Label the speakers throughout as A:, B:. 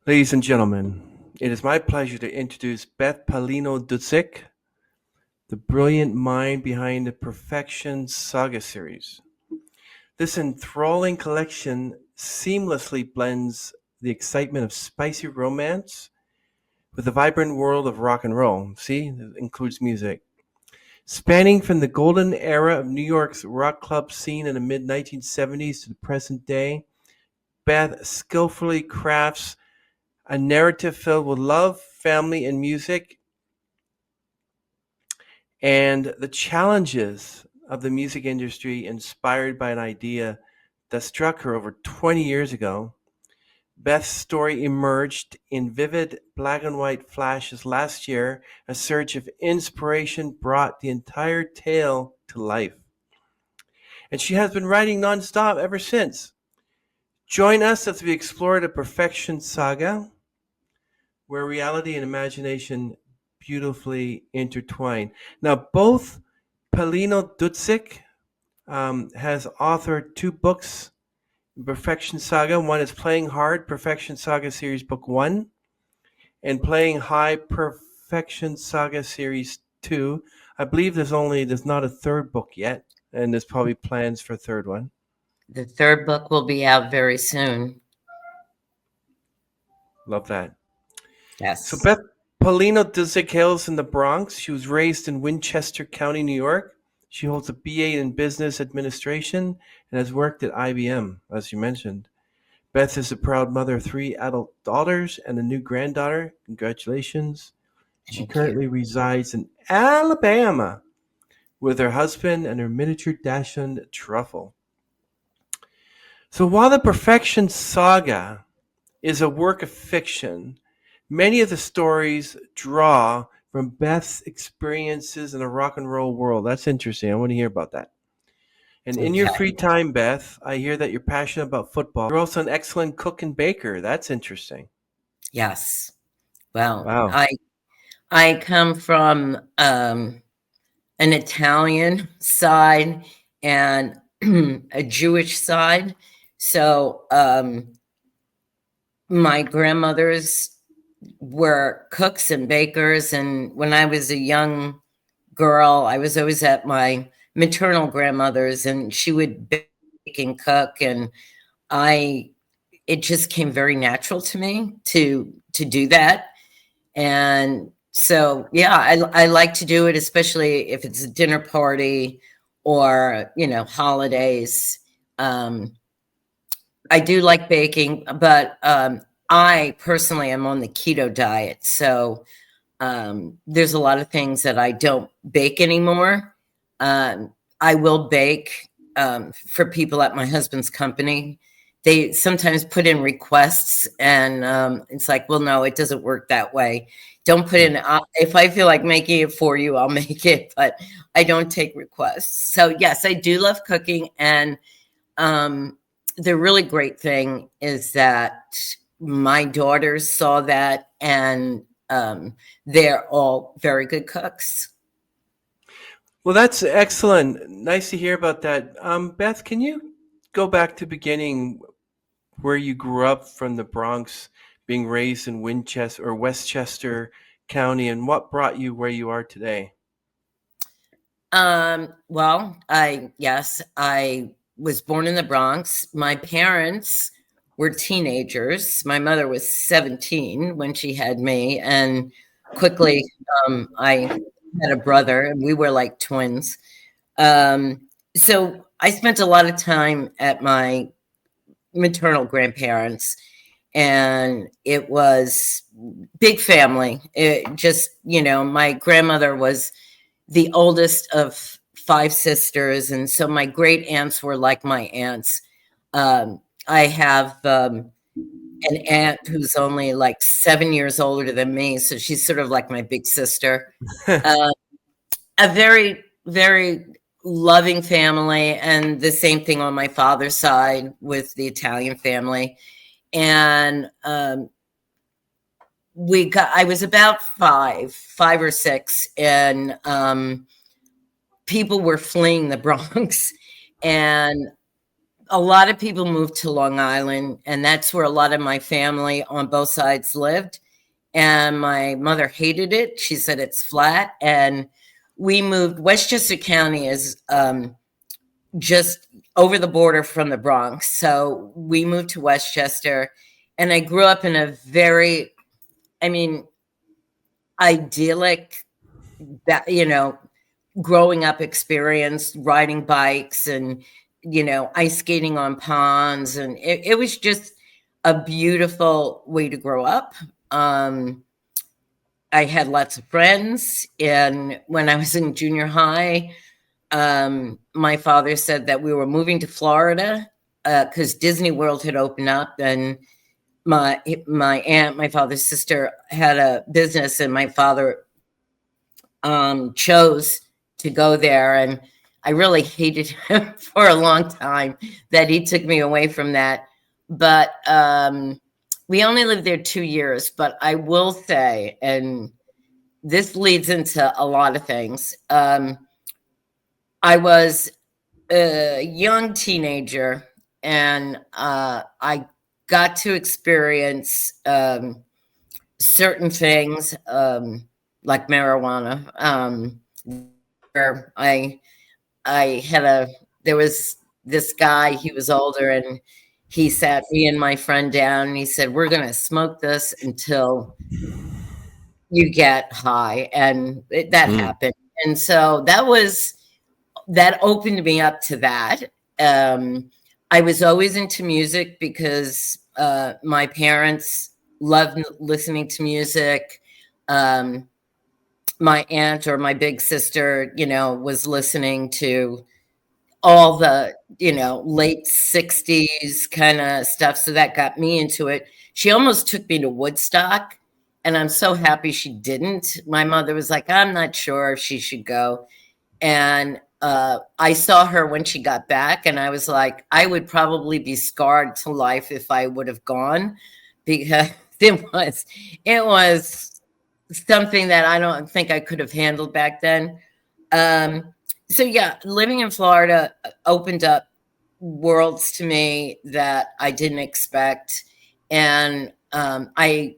A: Ladies and gentlemen, it is my pleasure to introduce Beth Pellino-Dudzic, the brilliant mind behind the Perfection Saga Series. This enthralling collection seamlessly blends the excitement of spicy romance with the vibrant world of rock and roll. See, it includes music. Spanning from the golden era of New York's rock club scene in the mid 1970s to the present day, Beth skillfully crafts a narrative filled with love, family, and music, and the challenges of the music industry inspired by an idea that struck her over 20 years ago. Beth's story emerged in vivid black and white flashes last year. A surge of inspiration brought the entire tale to life. And she has been writing nonstop ever since. Join us as we explore the Perfection Saga, where reality and imagination beautifully intertwine. Now, both Pellino-Dudzic has authored two books, Perfection Saga. One is Playing Hard, Perfection Saga Series Book 1, and Playing High, Perfection Saga Series 2. I believe there's not a third book yet, and there's probably plans for a third one.
B: The third book will be out very soon.
A: Love that. So
B: Yes.
A: Beth Pellino-Dudzic hails in the Bronx. She was raised in Winchester County, New York. She holds a BA in Business Administration and has worked at IBM, as you mentioned. Beth is a proud mother of three adult daughters and a new granddaughter. Congratulations. She
B: Thank you.
A: currently resides in Alabama with her husband and her miniature Dachshund Truffle. So while the Perfection Saga is a work of fiction, many of the stories draw from Beth's experiences in the rock and roll world. That's interesting. I want to hear about that. And in your
B: Okay.
A: free time, Beth, I hear that you're passionate about football. You're also an excellent cook and baker. That's interesting.
B: Yes. Well,
A: Wow.
B: I come from an Italian side and a Jewish side. So my grandmothers were cooks and bakers. And when I was a young girl, I was always at my maternal grandmother's and she would bake and cook. And I, it just came very natural to me to do that. And so, yeah, I like to do it, especially if it's a dinner party or, holidays. Um, I do like baking, but I personally am on the keto diet. So there's a lot of things that I don't bake anymore. I will bake for people at my husband's company. They sometimes put in requests, and it's like, well, no, it doesn't work that way. Don't put in, if I feel like making it for you, I'll make it, but I don't take requests. So, yes, I do love cooking. And the really great thing is that my daughters saw that, and they're all very good cooks.
A: Well, that's excellent. Nice to hear about that. Beth, can you go back to the beginning where you grew up from the Bronx, being raised in Winchester or Westchester County, and what brought you where you are today?
B: Well, I was born in the Bronx. My parents were teenagers. My mother was 17 when she had me, and quickly I had a brother, and we were like twins. So I spent a lot of time at my maternal grandparents, and it was big family. It just, my grandmother was the oldest of five sisters, and so my great aunts were like my aunts. I have an aunt who's only like 7 years older than me, so she's sort of like my big sister. Uh, a very, very loving family, and the same thing on my father's side with the Italian family. And I was about five or six, and people were fleeing the Bronx, and a lot of people moved to Long Island, and that's where a lot of my family on both sides lived. And my mother hated it. She said it's flat. And we moved. Westchester County is just over the border from the Bronx. So we moved to Westchester. And I grew up in a very, I mean, idyllic, that, growing up experience, riding bikes and, ice skating on ponds. And it was just a beautiful way to grow up. I had lots of friends. And when I was in junior high, my father said that we were moving to Florida because Disney World had opened up, and my aunt, my father's sister, had a business, and my father chose to go there. And I really hated him for a long time that he took me away from that. But we only lived there 2 years. But I will say, and this leads into a lot of things. I was a young teenager, and I got to experience certain things, like marijuana. Where there was this guy, he was older, and he sat me and my friend down, and he said, "We're going to smoke this until you get high." And that happened. And so that opened me up to that. I was always into music because my parents loved listening to music. My aunt, or my big sister, was listening to all the, late 60s kind of stuff. So that got me into it. She almost took me to Woodstock, and I'm so happy she didn't. My mother was like, "I'm not sure if she should go." And I saw her when she got back, and I was like, I would probably be scarred to life if I would have gone, because it was something that I don't think I could have handled back then. So yeah, living in Florida opened up worlds to me that I didn't expect. And I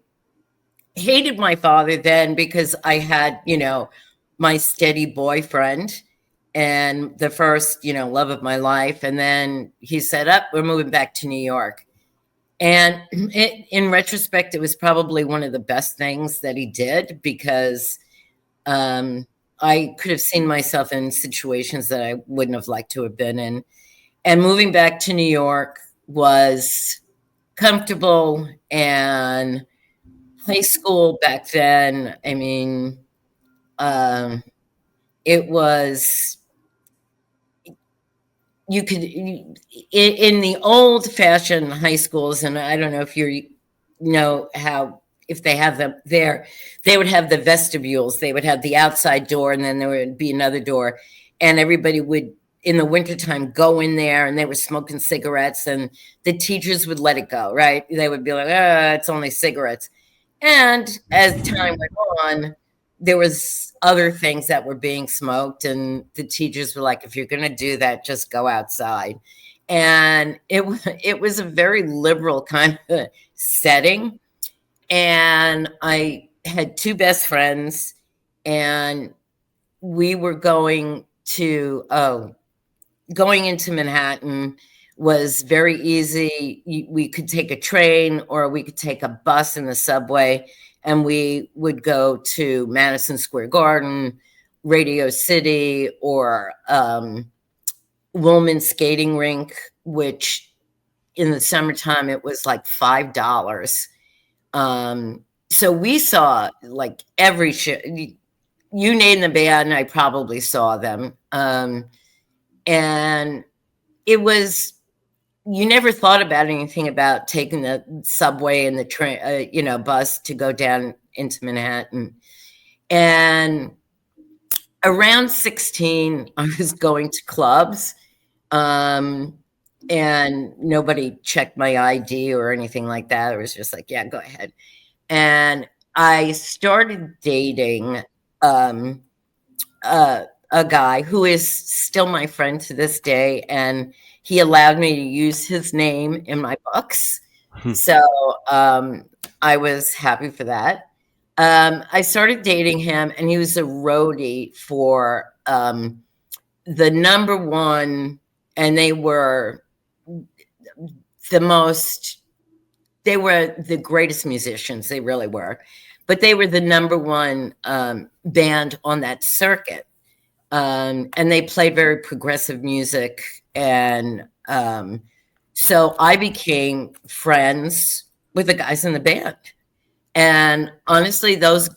B: hated my father then because I had, my steady boyfriend and the first, love of my life. And then he said, "Up, we're moving back to New York." And in retrospect, it was probably one of the best things that he did, because I could have seen myself in situations that I wouldn't have liked to have been in. And moving back to New York was comfortable. And high school back then, I mean, it was, you could, in the old fashioned high schools, and I don't know if you know how, if they have them there, they would have the vestibules. They would have the outside door, and then there would be another door, and everybody would, in the wintertime, go in there, and they were smoking cigarettes, and the teachers would let it go, right? They would be like, "It's only cigarettes." And as time went on, there was other things that were being smoked, and the teachers were like, "If you're going to do that, just go outside." And it was a very liberal kind of setting. And I had two best friends, and we were going into Manhattan was very easy. We could take a train, or we could take a bus in the subway, and we would go to Madison Square Garden, Radio City, or Woolman Skating Rink, which in the summertime it was like $5. So we saw like every show. You name the band, I probably saw them. And it was, you never thought about anything about taking the subway and the train, bus to go down into Manhattan. And around 16, I was going to clubs, and nobody checked my ID or anything like that. It was just like, "Yeah, go ahead." And I started dating a guy who is still my friend to this day, and he allowed me to use his name in my books. So I was happy for that. I started dating him, and he was a roadie for the number one, and they were the most, they were the greatest musicians. They really were. But they were the number one band on that circuit. And they played very progressive music. And so I became friends with the guys in the band. And honestly, those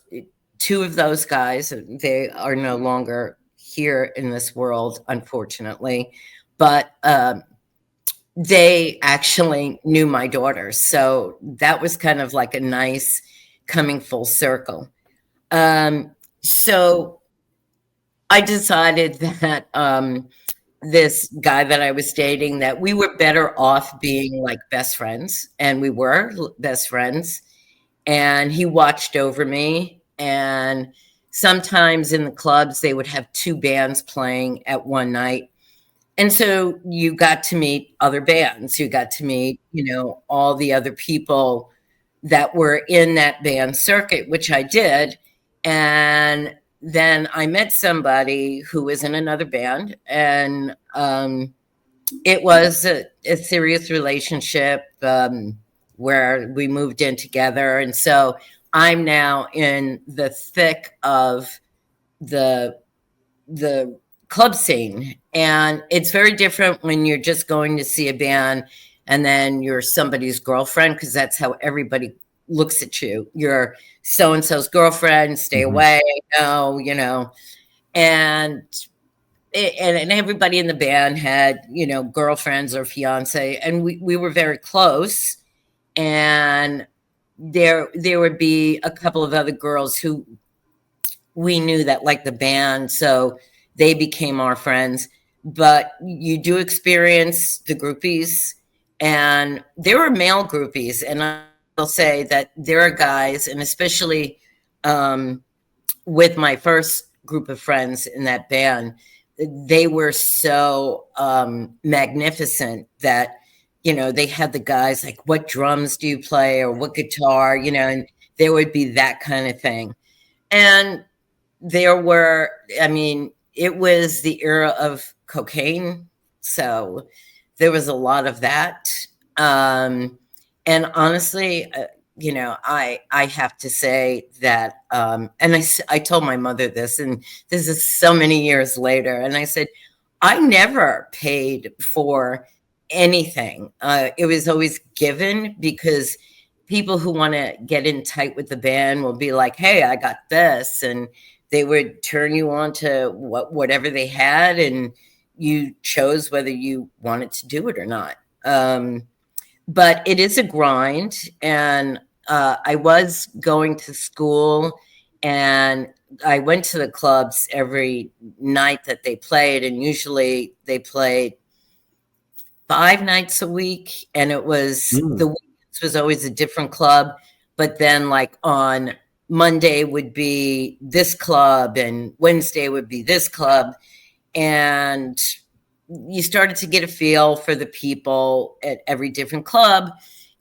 B: two of those guys, they are no longer here in this world, unfortunately. But they actually knew my daughter. So that was kind of like a nice coming full circle. So I decided that this guy that I was dating, that we were better off being like best friends, and we were best friends. And he watched over me. And sometimes in the clubs, they would have two bands playing at one night. And so you got to meet other bands. You got to meet, all the other people that were in that band circuit, which I did. And then I met somebody who was in another band, and it was a serious relationship where we moved in together. And so I'm now in the thick of the club scene, and it's very different when you're just going to see a band and then you're somebody's girlfriend, because that's how everybody looks at you. You're so and so's girlfriend, stay away. No. And and everybody in the band had girlfriends or fiance, and we were very close. And there would be a couple of other girls who we knew that liked the band, so they became our friends. But you do experience the groupies, and there were male groupies. And I will say that there are guys, and especially with my first group of friends in that band, they were so magnificent that they had the guys like, what drums do you play, or what guitar, and there would be that kind of thing. And there were, it was the era of cocaine, so there was a lot of that. And honestly, I have to say that, and I told my mother this, and this is so many years later, and I said, I never paid for anything. It was always given, because people who want to get in tight with the band will be like, hey, I got this. And they would turn you on to whatever they had, and you chose whether you wanted to do it or not. But it is a grind. And I was going to school, and I went to the clubs every night that they played. And usually they played 5 nights a week. And it was the weekends was always a different club. But then, like, on Monday would be this club, and Wednesday would be this club. And you started to get a feel for the people at every different club,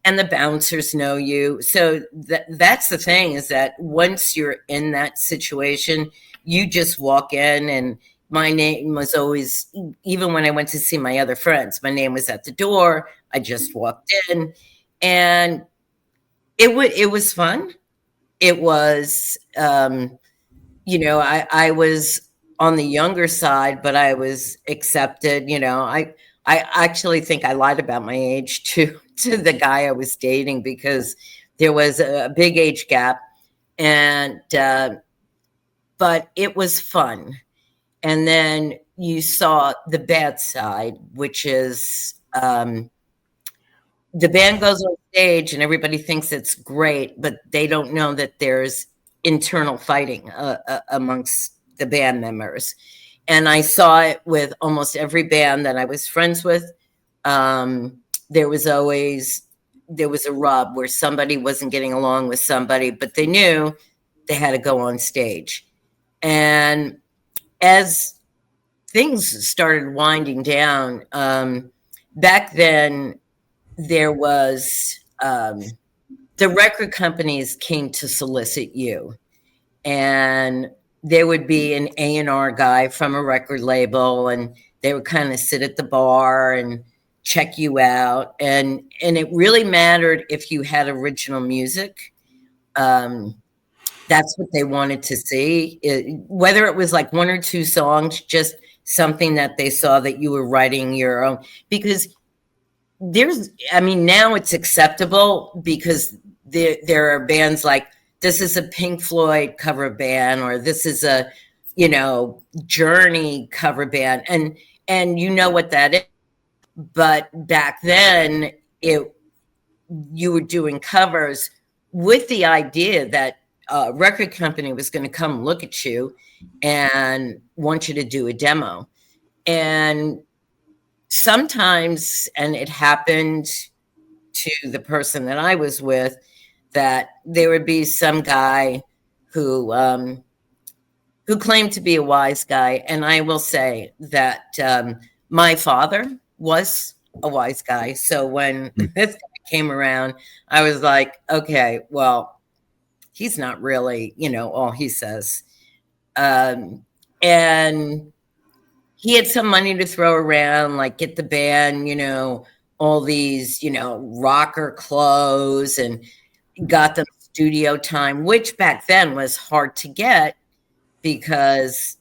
B: and the bouncers know you. So that's the thing, is that once you're in that situation, you just walk in. And my name was always, even when I went to see my other friends, my name was at the door. I just walked in, and it was fun. It was, I was on the younger side, but I was accepted. I actually think I lied about my age to the guy I was dating, because there was a big age gap. And but it was fun. And then you saw the bad side, which is the band goes on stage and everybody thinks it's great, but they don't know that there's internal fighting amongst the band members. And I saw it with almost every band that I was friends with. There was a rub where somebody wasn't getting along with somebody, but they knew they had to go on stage. And as things started winding down, back then there was the record companies came to solicit you, and there would be an A&R guy from a record label, and they would kind of sit at the bar and check you out, and it really mattered if you had original music. That's what they wanted to see, whether it was like one or two songs, just something that they saw that you were writing your own. Because now it's acceptable, because there are bands like, this is a Pink Floyd cover band, or this is a, Journey cover band, and you know what that is. But back then, you were doing covers with the idea that a record company was going to come look at you and want you to do a demo. And sometimes, and it happened to the person that I was with, that there would be some guy who claimed to be a wise guy. And I will say that my father was a wise guy. So when this guy came around, I was like, okay, well, he's not really, all he says. And he had some money to throw around, like get the band, all these, rocker clothes, and got them studio time, which back then was hard to get because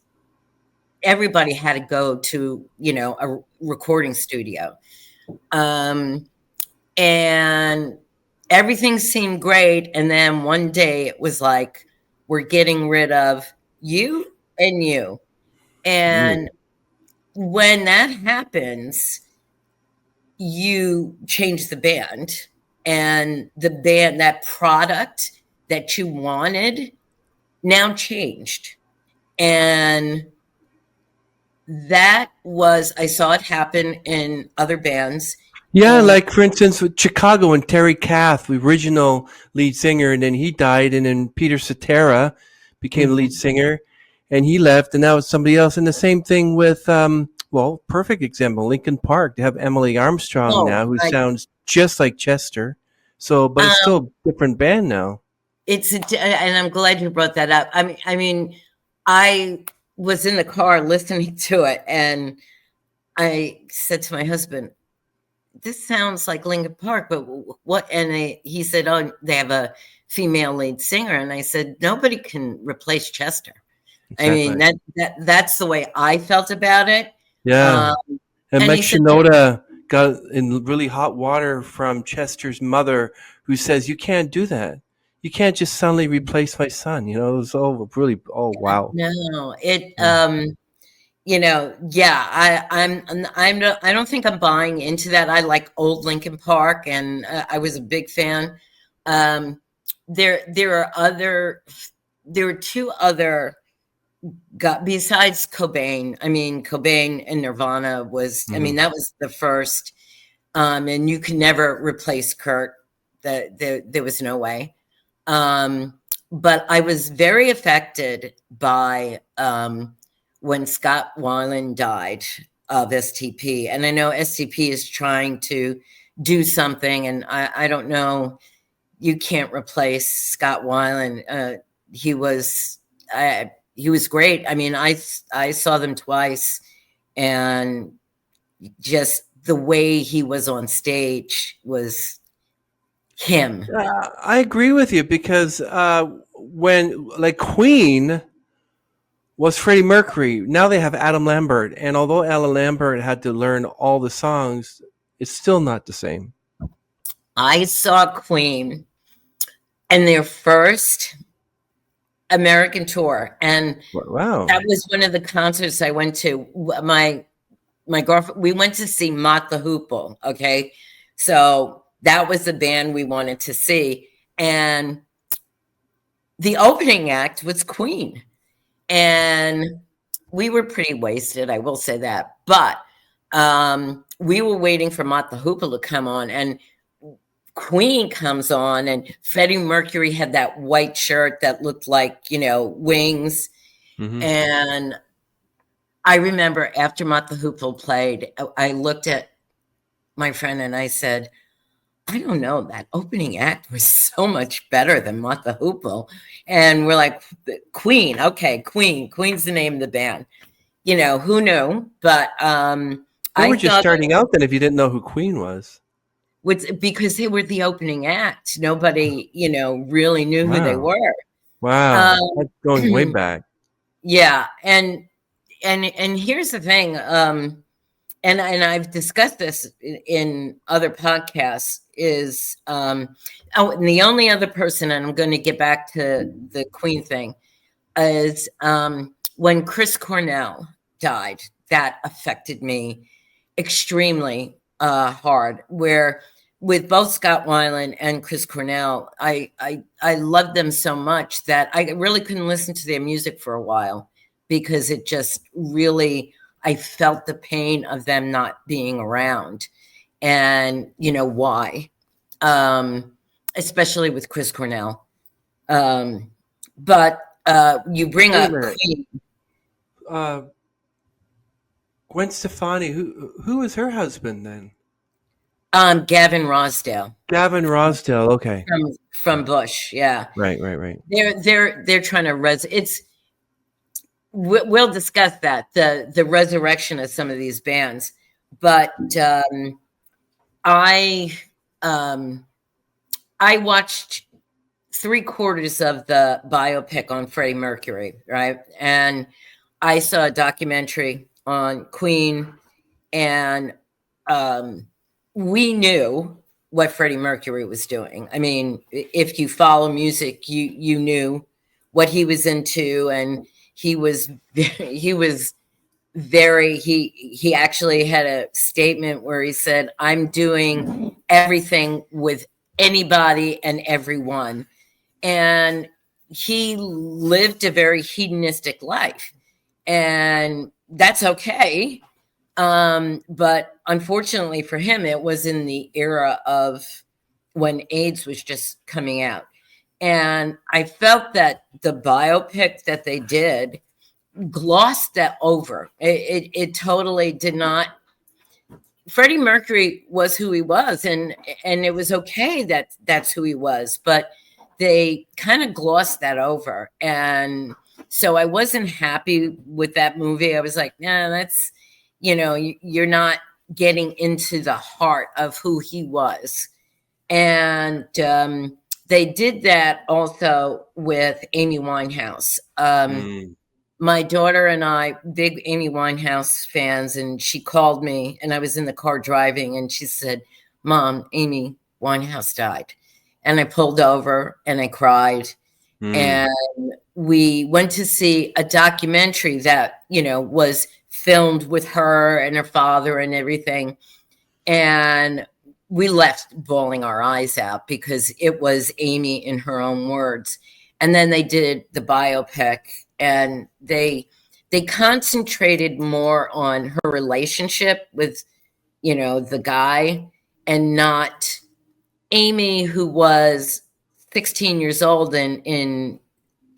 B: everybody had to go to, a recording studio. And everything seemed great. And then one day it was like, we're getting rid of you and you. And when that happens, you change the band, and the band, that product that you wanted, now changed. And that was, I saw it happen in other bands.
A: Yeah, like for instance with Chicago and Terry Kath, the original lead singer, and then he died, and then Peter Cetera became the lead singer, and he left, and now it's somebody else. And the same thing with, perfect example, Linkin Park. They have Emily Armstrong now, who sounds just like Chester. So, but it's still a different band now.
B: And I'm glad you brought that up. I mean, I was in the car listening to it, and I said to my husband, this sounds like Linkin Park, but what? And he said, oh, they have a female lead singer. And I said, nobody can replace Chester. Exactly. I mean, that's the way I felt about it.
A: Yeah. And Mike Shinoda got in really hot water from Chester's mother, who says, you can't do that. You can't just suddenly replace my son. It was wow.
B: No, I don't think I'm buying into that. I like old Linkin Park, and I was a big fan. There were two other besides Cobain. I mean, Cobain and Nirvana was, that was the first, and you can never replace Kurt. There was no way. But I was very affected by when Scott Weiland died of STP. And I know STP is trying to do something, and I don't know, you can't replace Scott Weiland. He was great. I mean, I saw them twice, and just the way he was on stage was him.
A: I agree with you, because when, like, Queen was Freddie Mercury, now they have Adam Lambert, and although Adam Lambert had to learn all the songs, it's still not the same.
B: I saw Queen in their first American tour, and
A: wow,
B: that was one of the concerts I went to. My girlfriend, we went to see Mott the Hoople. Okay, so that was the band we wanted to see, and the opening act was Queen, and we were pretty wasted, I will say that. But we were waiting for Mott the Hoople to come on, and Queen comes on, and Freddie Mercury had that white shirt that looked like, wings. And I remember after Mott the Hoople played, I looked at my friend and I said, I don't know, that opening act was so much better than Mott the Hoople. And we're like, Queen, okay, Queen's the name of the band. You know, who knew? But
A: Who
B: I
A: were just
B: thought
A: starting out then if you didn't know who Queen was?
B: because they were the opening act. Nobody, you know, really knew who they
A: Wow.
B: were.
A: Wow.
B: Um,
A: That's going way back.
B: yeah, and here's the thing, and I've discussed this in other podcasts, is oh, and the only other person, and I'm going to get back to the Queen thing, is when Chris Cornell died. That affected me extremely hard. Where with both Scott Weiland and Chris Cornell, I loved them so much that I really couldn't listen to their music for a while because it just really, I felt the pain of them not being around, and you know why, especially with Chris Cornell. But you bring
A: Wait a
B: up
A: minute.
B: Queen.
A: Uh, Gwen Stefani, who was her husband then?
B: Gavin Rosdale
A: Gavin Rosdale. Okay.
B: from Bush. Yeah,
A: Right.
B: they're trying to it's. We'll discuss that, the resurrection of some of these bands, but I um, I watched 3/4 of the biopic on Freddie Mercury, right? And I saw a documentary on Queen, and we knew what Freddie Mercury was doing. I mean, if you follow music, you knew what he was into, and he was he was very he actually had a statement where he said, "I'm doing everything with anybody and everyone," and he lived a very hedonistic life, and that's okay. But unfortunately for him, it was in the era of when AIDS was just coming out. And I felt that the biopic that they did glossed that over. It totally did not. Freddie Mercury was who he was, and it was okay that that's who he was, but they kind of glossed that over. And so I wasn't happy with that movie. I was like, nah, that's, you know, you're not getting into the heart of who he was. And they did that also with Amy Winehouse.
A: Mm.
B: My daughter and I, big Amy Winehouse fans, and she called me, and I was in the car driving, and she said, Mom, Amy Winehouse died. And I pulled over and I cried.
A: Mm.
B: And we went to see a documentary that, you know, was filmed with her and her father and everything. And we left bawling our eyes out because it was Amy in her own words. And then they did the biopic, and they concentrated more on her relationship with, you know, the guy, and not Amy, who was 16 years old in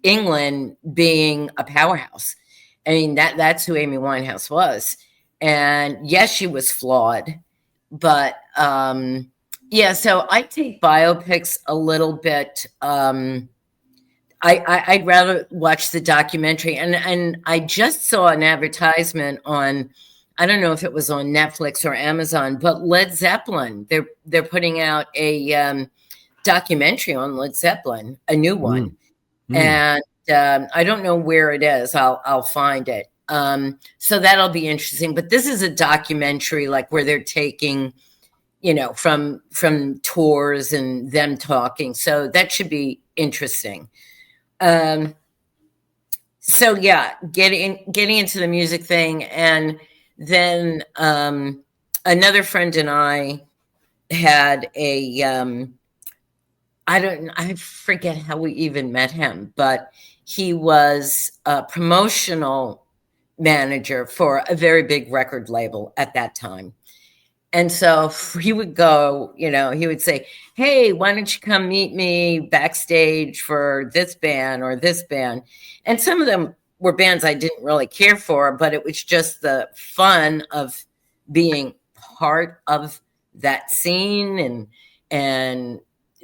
B: England, being a powerhouse. I mean, that's who Amy Winehouse was. And yes, she was flawed, but yeah, so I take biopics a little bit. I'd rather watch the documentary, and I just saw an advertisement on, I don't know if it was on Netflix or Amazon, but Led Zeppelin, they're putting out a documentary on Led Zeppelin, a new one.
A: Mm.
B: And I don't know where it is. I'll find it. So that'll be interesting. But this is a documentary, like where they're taking, you know, from tours and them talking. So that should be interesting. Um, so yeah, getting into the music thing, and then another friend and I had a I forget how we even met him, but he was a promotional manager for a very big record label at that time. And so he would go, you know, he would say, "Hey, why don't you come meet me backstage for this band or this band?" And some of them were bands I didn't really care for, but it was just the fun of being part of that scene and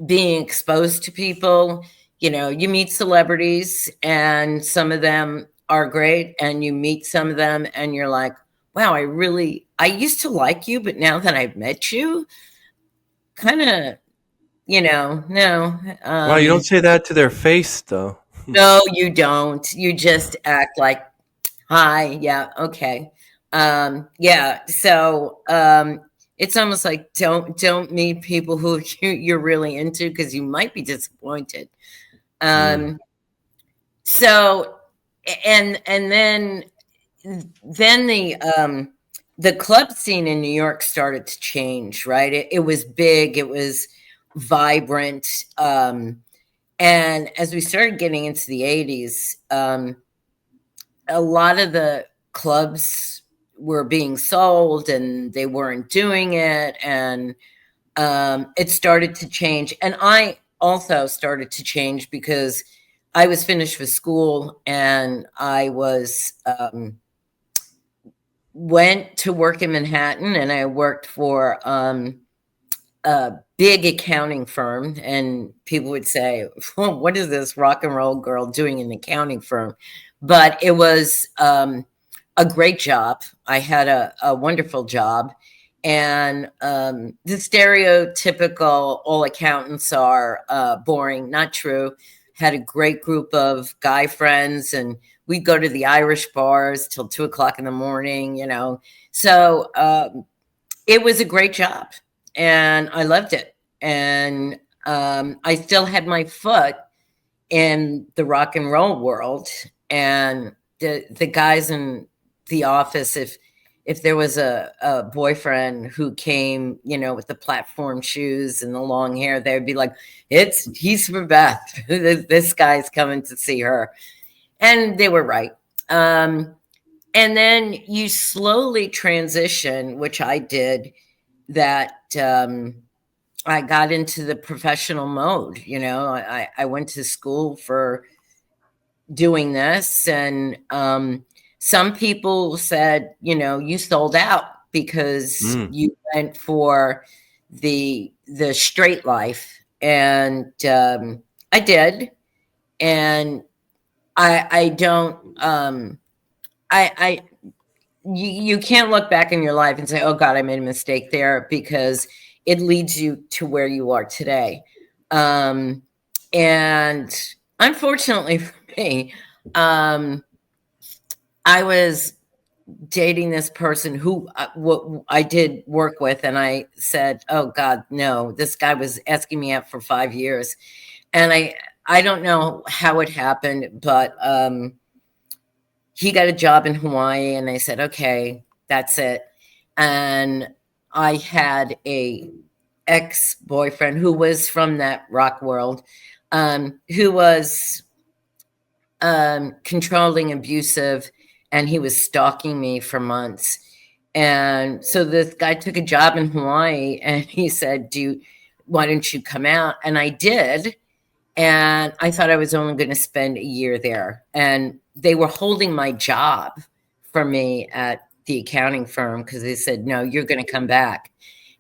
B: being exposed to people. You know, you meet celebrities and some of them are great, and you meet some of them and you're like, wow, I used to like you, but now that I've met you, kind of, no.
A: Wow, you don't say that to their face, though.
B: No, you don't. You just act like, hi, yeah, okay. Yeah, so it's almost like don't meet people who you're really into because you might be disappointed.
A: Mm.
B: Um, so and then the club scene in New York started to change, right? It was big, it was vibrant, and as we started getting into the 80s, a lot of the clubs were being sold and they weren't doing it, and it started to change, and I also started to change because I was finished with school and I was went to work in Manhattan, and I worked for a big accounting firm, and people would say, well, what is this rock and roll girl doing in an accounting firm? But it was a great job. I had a wonderful job. And the stereotypical all accountants are boring, not true. Had a great group of guy friends, and we'd go to the Irish bars till 2 o'clock in the morning, So it was a great job and I loved it. And I still had my foot in the rock and roll world. And the guys in the office, if there was a boyfriend who came, with the platform shoes and the long hair, they'd be like, he's for Beth. This guy's coming to see her. And they were right. And then you slowly transition, which I did, that I got into the professional mode. I went to school for doing this, and some people said, you sold out because
A: Mm.
B: you went for the straight life, and I did, and I don't I you can't look back in your life and say, oh God, I made a mistake there, because it leads you to where you are today. And unfortunately for me, I was dating this person who what I did work with, and I said, oh God, no, this guy was asking me out for 5 years. And I don't know how it happened, but he got a job in Hawaii, and I said, okay, that's it. And I had a ex-boyfriend who was from that rock world, who was controlling, abusive, and he was stalking me for months. And so this guy took a job in Hawaii, and he said, why don't you come out? And I did. And I thought I was only going to spend a year there. And they were holding my job for me at the accounting firm because they said, no, you're going to come back.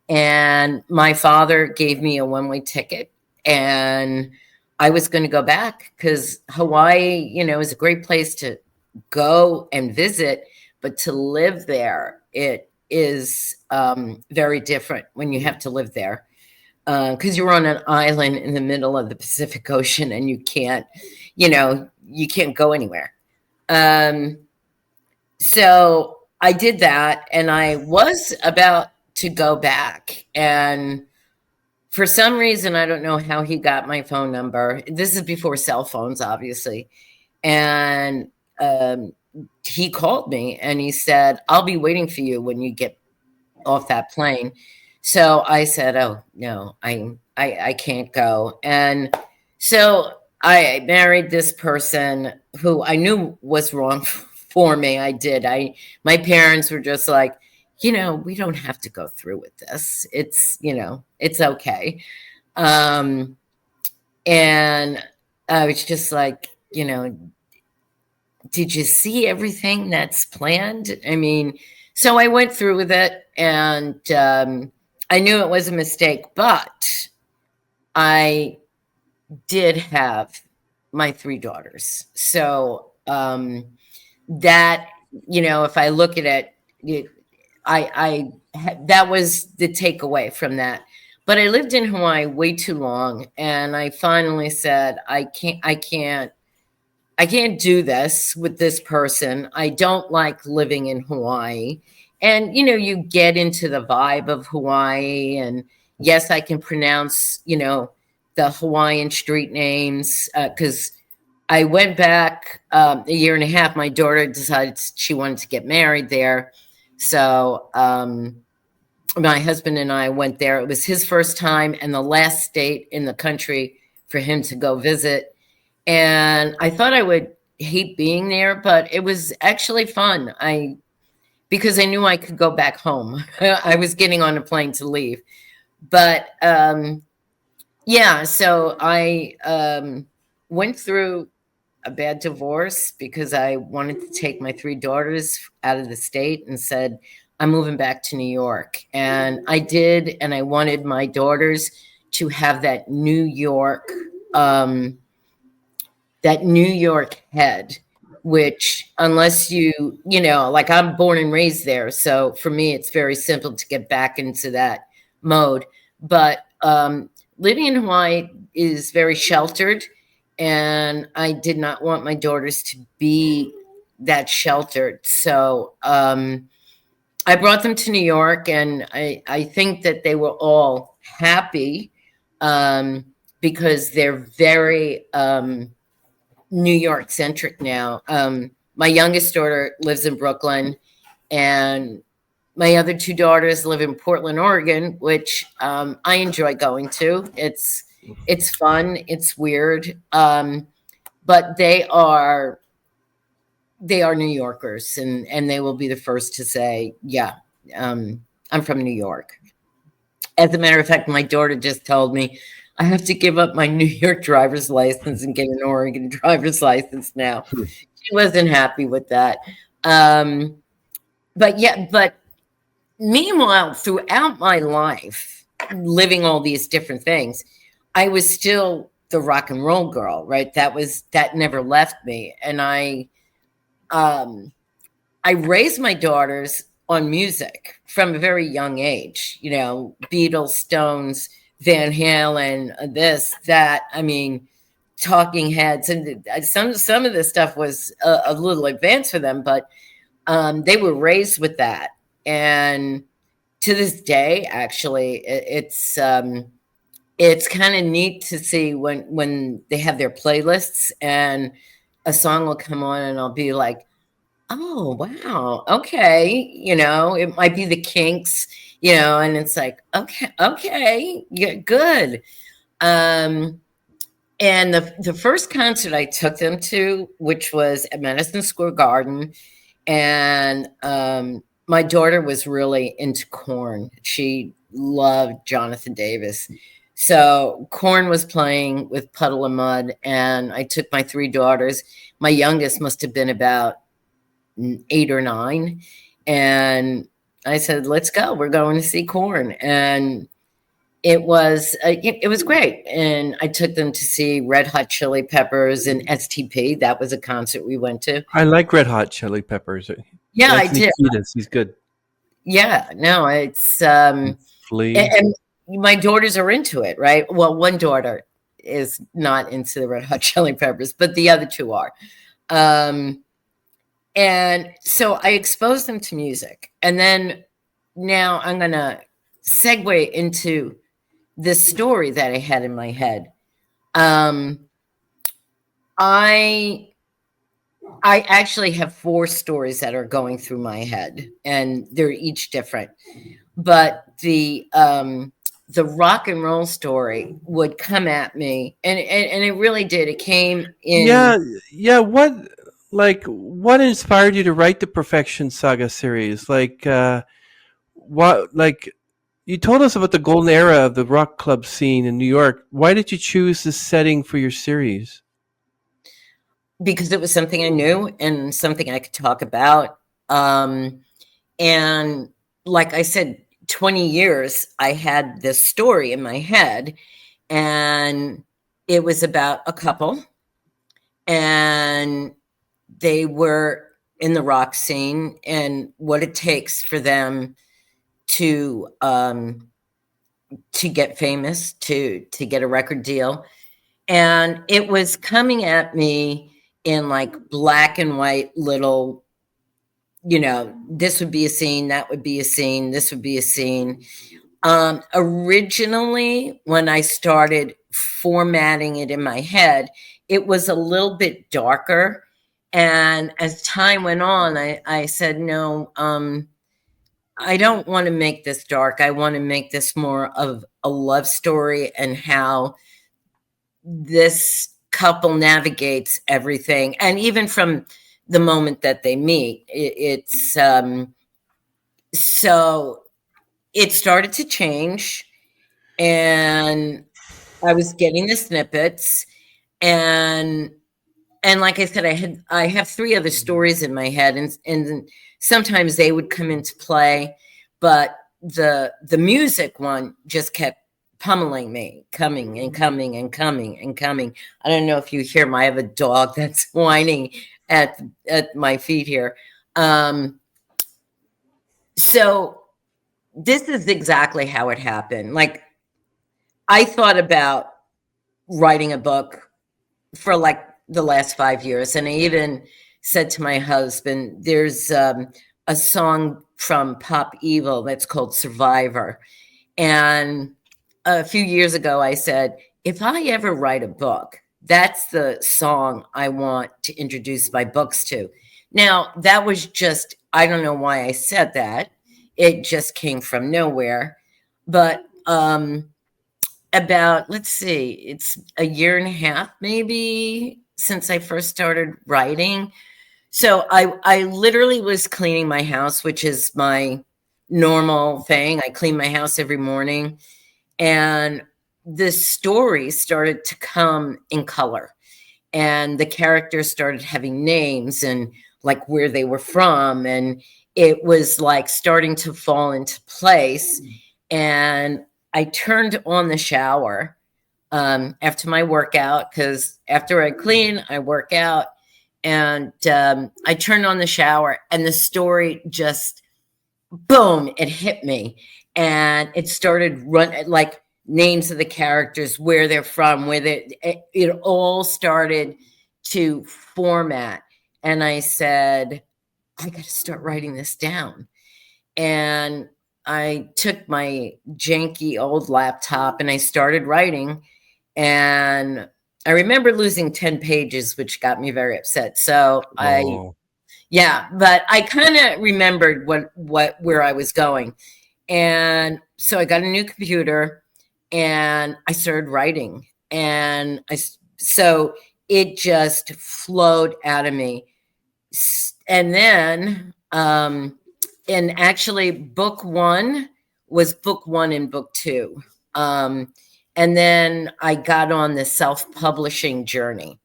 B: And my father gave me a one-way ticket, and I was going to go back because Hawaii, is a great place to go and visit, but to live there, it is very different when you have to live there, because you're on an island in the middle of the Pacific Ocean, and you can't go anywhere. So I did that, and I was about to go back, and for some reason, I don't know how he got my phone number. This is before cell phones, obviously. And he called me and he said, I'll be waiting for you when you get off that plane. So I said, oh no, I can't go. And so I married this person who I knew was wrong for me. I did. My parents were just like, we don't have to go through with this. It's okay. And I was just like, did you see everything that's planned? I mean, so I went through with it, and I knew it was a mistake, but I did have my 3 daughters. So, that, if I look at it, that was the takeaway from that. But I lived in Hawaii way too long, and I finally said, I can't do this with this person. I don't like living in Hawaii. And, you get into the vibe of Hawaii. And yes, I can pronounce, the Hawaiian street names. Because I went back a year and a half. My daughter decided she wanted to get married there. So my husband and I went there. It was his first time and the last state in the country for him to go visit. And I thought I would hate being there, but it was actually fun. Because I knew I could go back home. I was getting on a plane to leave. But yeah, so I went through a bad divorce because I wanted to take my 3 daughters out of the state and said, I'm moving back to New York. And I did, and I wanted my daughters to have that New York head, which unless like I'm born and raised there. So for me, it's very simple to get back into that mode. But living in Hawaii is very sheltered. And I did not want my daughters to be that sheltered. So I brought them to New York, and I think that they were all happy because they're very New York centric now. My youngest daughter lives in Brooklyn, and my other 2 daughters live in Portland, Oregon, which I enjoy going to. It's fun. It's weird, but they are New Yorkers, and they will be the first to say, "Yeah, I'm from New York." As a matter of fact, my daughter just told me I have to give up my New York driver's license and get an Oregon driver's license now. She wasn't happy with that. But meanwhile, throughout my life, living all these different things, I was still the rock and roll girl, right? That never left me. And I raised my daughters on music from a very young age, Beatles, Stones, Van Halen, this, that. I mean, Talking Heads, and some of this stuff was a little advanced for them, but they were raised with that. And to this day, actually, it's kind of neat to see when they have their playlists and a song will come on and I'll be like, oh, wow. Okay. It might be the Kinks, and it's like, okay, yeah, good. And the first concert I took them to, which was at Madison Square Garden, and my daughter was really into Korn. She loved Jonathan Davis. So Korn was playing with Puddle of Mud, and I took my 3 daughters. My youngest must have been about 8 or 9, and I said, "Let's go. We're going to see Korn." And it was great. And I took them to see Red Hot Chili Peppers and STP. That was a concert we went to.
A: I like Red Hot Chili Peppers.
B: Yeah, I
A: Anthony
B: did.
A: Kiedis, he's good.
B: Yeah, no, it's
A: Flea.
B: and my daughters are into it, right? Well, one daughter is not into the Red Hot Chili Peppers, but the other 2 are. And so I exposed them to music. And then now I'm going to segue into this story that I had in my head. I actually have 4 stories that are going through my head, and they're each different. But the rock and roll story would come at me, and it really did. It came in.
A: Yeah. What inspired you to write the Perfection Saga series? Like you told us about the golden era of the rock club scene in New York. Why did you choose this setting for your series?
B: Because it was something I knew and something I could talk about. And like I said, 20 years, I had this story in my head, and it was about a couple, and they were in the rock scene and what it takes for them to get famous, to get a record deal. And it was coming at me in like black and white little, this would be a scene, that would be a scene, this would be a scene. Originally, when I started formatting it in my head, it was a little bit darker. And as time went on, I said, no, I don't want to make this dark. I want to make this more of a love story and how this couple navigates everything. And even from the moment that they meet, it's so it started to change, and I was getting the snippets, and like I said, I have 3 other stories in my head, and sometimes they would come into play, but the music one just kept pummeling me, coming and coming and coming and coming. I don't know if you hear I have a dog that's whining at my feet here. So this is exactly how it happened. Like, I thought about writing a book for like the last 5 years. And I even said to my husband, there's a song from Pop Evil that's called Survivor. And a few years ago, I said, if I ever write a book, that's the song I want to introduce my books to. Now, that was just, I don't know why I said that. It just came from nowhere. But about, let's see, it's a year and a half maybe since I first started writing. So I literally was cleaning my house, which is my normal thing. I clean my house every morning, and the story started to come in color, and the characters started having names and like where they were from, and it was like starting to fall into place. And I turned on the shower after my workout, because after I clean, I work out. And I turned on the shower, and the story just, boom, it hit me. And it started running, like names of the characters, where they're from, it all started to format. And I said, I got to start writing this down. And I took my janky old laptop and I started writing. And I remember losing 10 pages, which got me very upset. So yeah, but I kind of remembered where I was going. And so I got a new computer and I started writing. And so it just flowed out of me. And then, and actually book 1 was book 1 and book 2. And then I got on the self-publishing journey,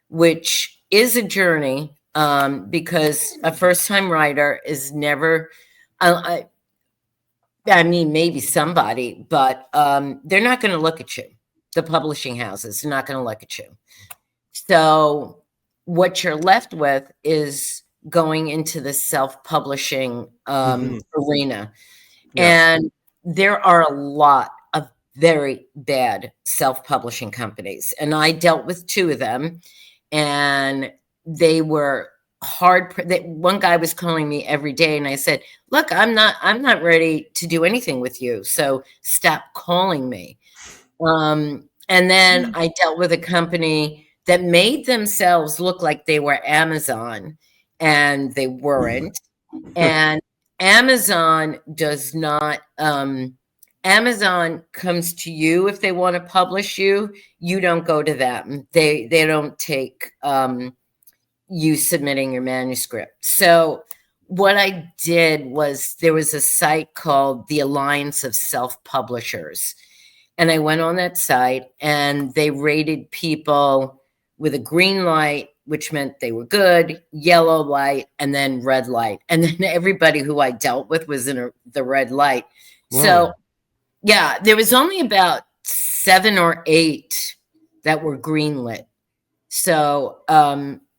B: which is a journey, because a first-time writer is never, I mean, maybe somebody, but they're not going to look at you. The publishing houses are not going to look at you. So what you're left with is going into the self-publishing arena. Yeah. And there are a lot of very bad self-publishing companies. And I dealt with 2 of them, and they were hard. One guy was calling me every day, and I said, look, I'm not ready to do anything with you, so stop calling me. And then I dealt with a company that made themselves look like they were Amazon, and they weren't. And Amazon does not, Amazon comes to you if they want to publish you. You don't go to them. They don't take you submitting your manuscript. So what I did was, there was a site called the Alliance of Self-Publishers. And I went on that site, and they rated people with a green light, which meant they were good, yellow light, and then red light. And then everybody who I dealt with was in the red light. So
A: Whoa.
B: yeah, there was only about 7 or 8 that were greenlit. So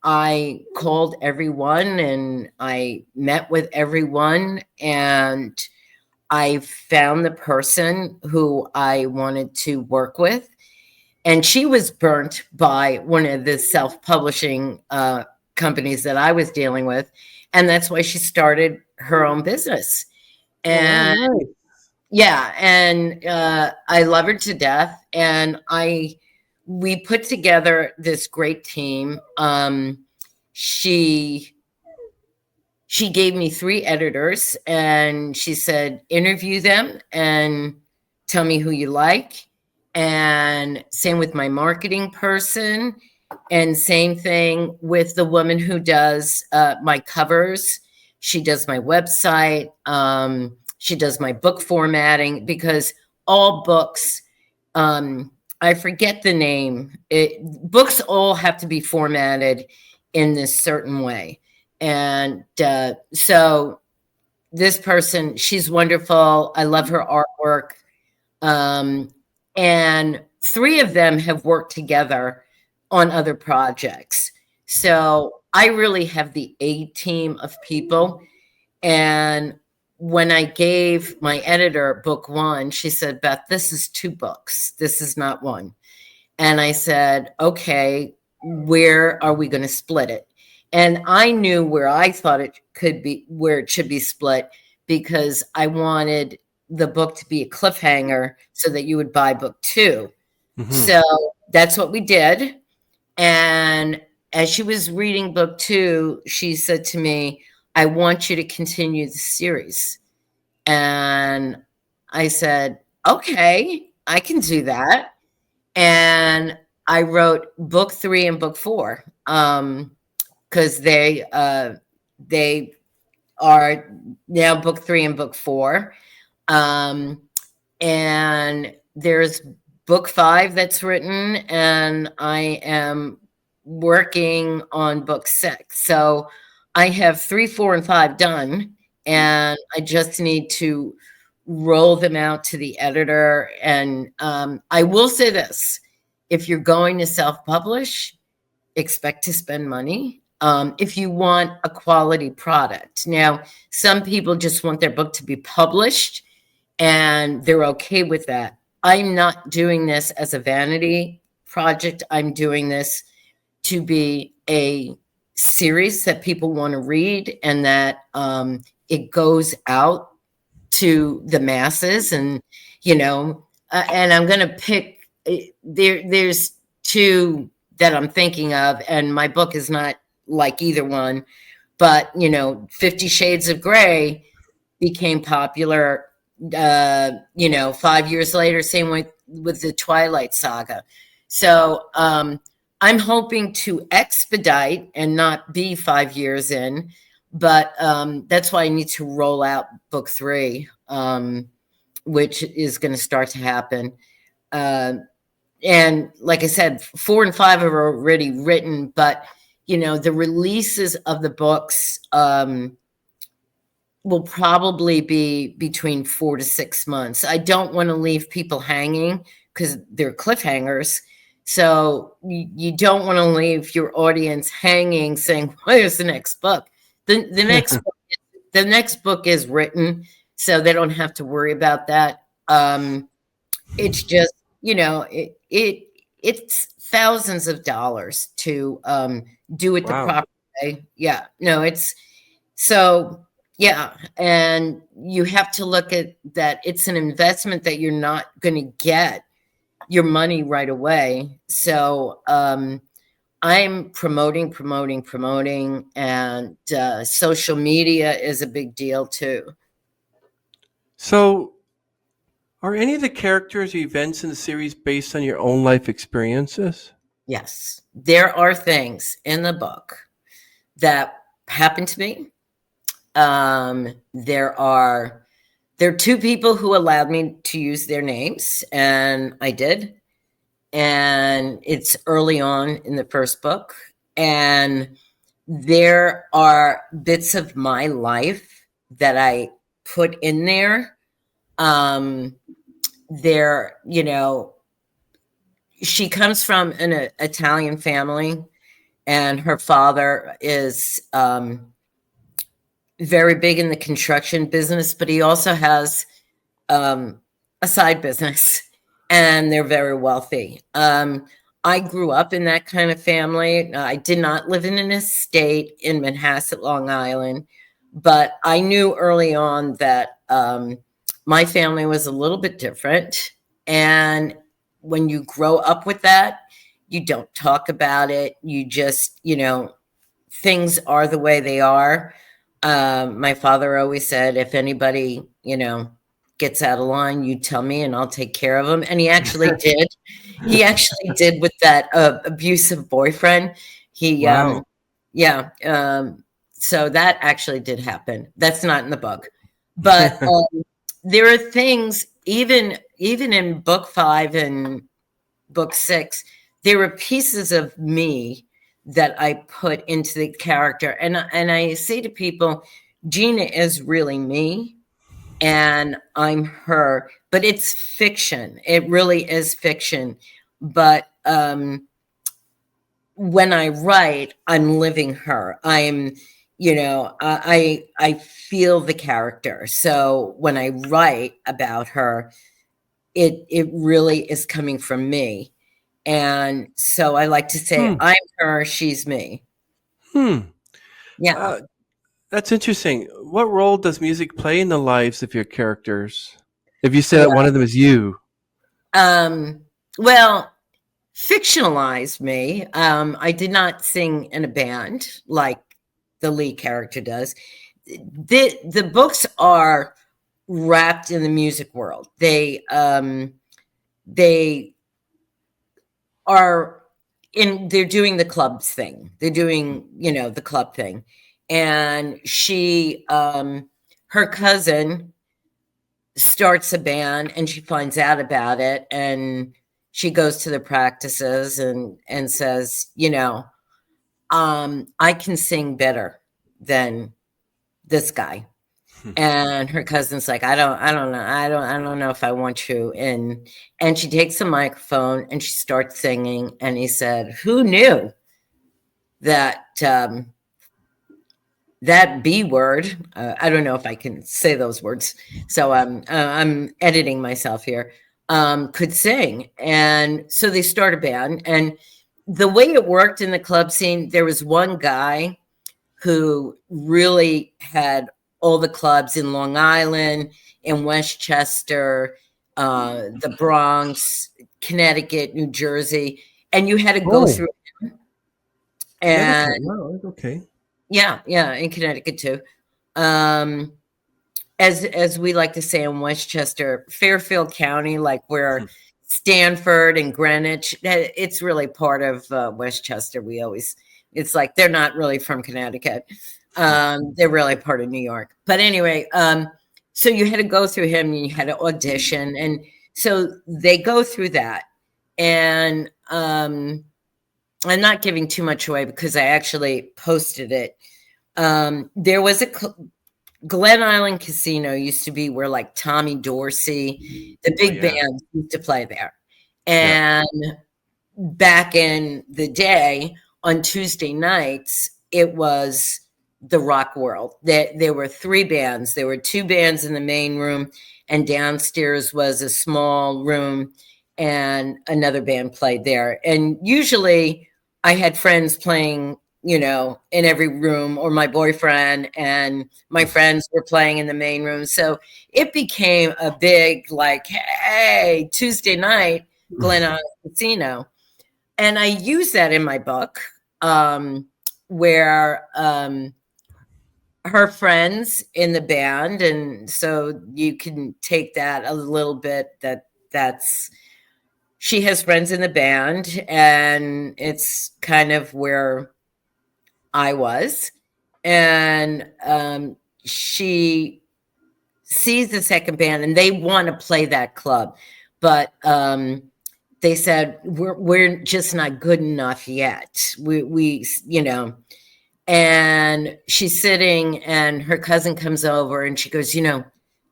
B: I called everyone and I met with everyone, and I found the person who I wanted to work with. And she was burnt by one of the self-publishing companies that I was dealing with. And that's why she started her own business.
A: Oh, wow,
B: And
A: nice.
B: yeah, and I love her to death. And we put together this great team. She she gave me 3 editors, and she said, interview them and tell me who you like. And same with my marketing person, and same thing with the woman who does my covers. She does my website. She does my book formatting, because all books, I forget the name. Books all have to be formatted in this certain way. And so this person, she's wonderful. I love her artwork. Um, and 3 of them have worked together on other projects. So I really have the A team of people. And when I gave my editor book 1, she said, Beth, this is 2 books. This is not 1. And I said, okay, where are we going to split it? And I knew where I thought it could be, where it should be split, because I wanted the book to be a cliffhanger so that you would buy book 2.
A: Hmm.
B: So that's what we did. And as she was reading book 2, she said to me, I want you to continue the series. And I said, okay, I can do that. And I wrote book 3 and book 4, because they are now book 3 and book 4. And there's book 5 that's written, and I am working on book 6. So I have 3, 4, and 5 done, and I just need to roll them out to the editor. And I will say this: if you're going to self-publish, expect to spend money. If you want a quality product. Now, some people just want their book to be published, and they're okay with that. I'm not doing this as a vanity project. I'm doing this to be a series that people want to read, and that it goes out to the masses. And and I'm going to pick there's 2 that I'm thinking of, and my book is not like either one. But 50 Shades of Grey became popular 5 years later, same with the Twilight Saga. So I'm hoping to expedite and not be 5 years in, but that's why I need to roll out book 3, which is going to start to happen. And like I said, 4 and 5 are already written, but the releases of the books will probably be between 4 to 6 months. I don't want to leave people hanging, because they're cliffhangers. So you don't want to leave your audience hanging, saying, "Where's the next book?" The next book is written, so they don't have to worry about that. It's just it's thousands of dollars to do it the
A: Wow.
B: proper way. Yeah, no, it's so. Yeah, and you have to look at that. It's an investment that you're not going to get your money right away. So I'm promoting, and social media is a big deal too.
A: So, are any of the characters or events in the series based on your own life experiences?
B: Yes, there are things in the book that happened to me. There are 2 people who allowed me to use their names, and I did. And it's early on in the first book. And there are bits of my life that I put in there. Um, they're, you know, she comes from an Italian family, and her father is very big in the construction business, but he also has a side business, and they're very wealthy. I grew up in that kind of family. I did not live in an estate in Manhasset, Long Island, but I knew early on that my family was a little bit different. And when you grow up with that, you don't talk about it. You just, you know, things are the way they are. My father always said, if anybody, you know, gets out of line, you tell me and I'll take care of them. And he actually did. He actually did with that abusive boyfriend. He,
A: Wow.
B: yeah. So that actually did happen. That's not in the book, but there are things even in book 5 and book 6, there were pieces of me that I put into the character. And I say to people, Gina is really me and I'm her, but it's fiction. It really is fiction. But when I write, I'm living her. I'm, you know, I feel the character. So when I write about her, it really is coming from me. And so I like to say,
A: Hmm.
B: I'm her, she's me.
A: Hmm.
B: Yeah.
A: Uh, that's interesting. What role does music play in the lives of your characters? If you say that one
B: Well,
A: of them is you.
B: um, well, fictionalized me. I did not sing in a band like the lead character does. The books are wrapped in the music world. They are they're doing the clubs thing. They're doing, you know, the club thing. And she her cousin starts a band and she finds out about it, and she goes to the practices and says, you know, I can sing better than this guy. And her cousin's like, I don't know if I want you. And she takes the microphone and she starts singing. And he said, who knew that that B word? I don't know if I can say those words, so I'm editing myself here. Could sing, and so they start a band. And the way it worked in the club scene, there was one guy who really had all the clubs in Long Island, in Westchester, the Bronx, Connecticut, New Jersey, and you had to go
A: Oh,
B: through.
A: Connecticut.
B: And
A: Wow. Okay.
B: yeah, in Connecticut too. Um, as we like to say in Westchester, Fairfield County, like where Stanford and Greenwich, it's really part of Westchester. We always, it's like they're not really from Connecticut. They're really part of New York. But anyway, so you had to go through him and you had to audition. And so they go through that. And I'm not giving too much away because I actually posted it. There was a Glen Island Casino used to be where like Tommy Dorsey, the
A: Oh
B: big
A: yeah.
B: bands used to play there.
A: Yeah.
B: And back in the day, on Tuesday nights, it was the rock world. There were 3 bands. There were 2 bands in the main room, and downstairs was a small room, and another band played there. And usually I had friends playing, you know, in every room, or my boyfriend and my friends were playing in the main room. So it became a big, like, hey, Tuesday night, Glen Island Casino. And I use that in my book, where her friends in the band, and so you can take that a little bit, that's she has friends in the band, and it's kind of where I was. And she sees the second band and they want to play that club, but they said we're just not good enough yet. We you know. And she's sitting, and her cousin comes over, and she goes, you know,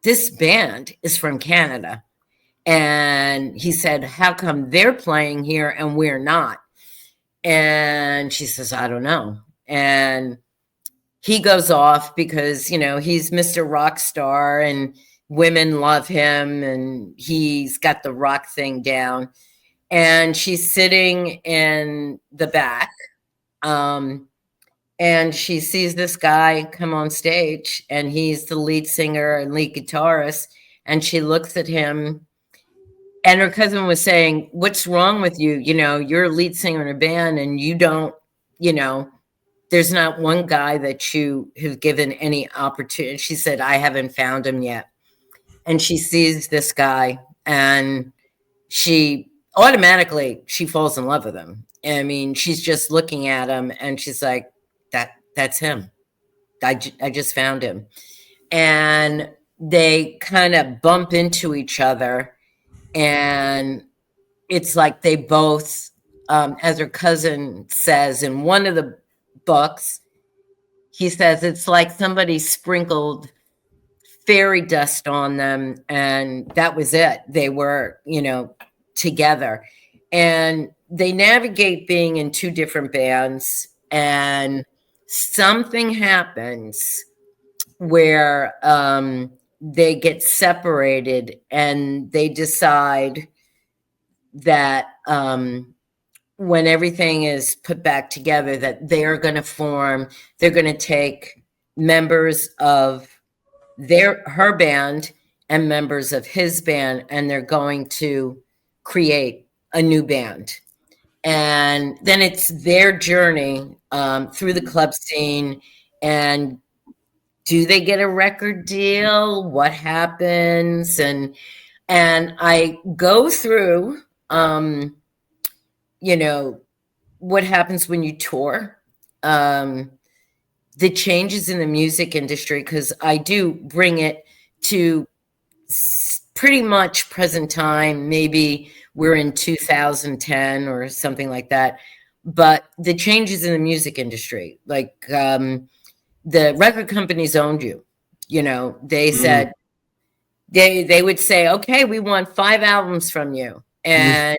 B: this band is from Canada. And he said, how come they're playing here and we're not? And she says, I don't know. And he goes off because, he's Mr. Rock Star and women love him and he's got the rock thing down. And she's sitting in the back. And she sees this guy come on stage and he's the lead singer and lead guitarist. And she looks at him and her cousin was saying, what's wrong with you? You're a lead singer in a band and you don't, there's not one guy that you have given any opportunity. She said, I haven't found him yet. And she sees this guy and she falls in love with him. I mean, she's just looking at him and she's like, that's him. I just found him. And they kind of bump into each other. And it's like they both, as her cousin says in one of the books, he says it's like somebody sprinkled fairy dust on them and that was it. They were, together. And they navigate being in two different bands and something happens where they get separated and they decide that when everything is put back together that they're going to take members of her band and members of his band and they're going to create a new band. And then it's their journey through the club scene. And do they get a record deal? What happens? And I go through, what happens when you tour, the changes in the music industry, because I do bring it to pretty much present time. Maybe we're in 2010 or something like that. But the changes in the music industry, like the record companies owned you. They said, they would say, okay, we want 5 albums from you. And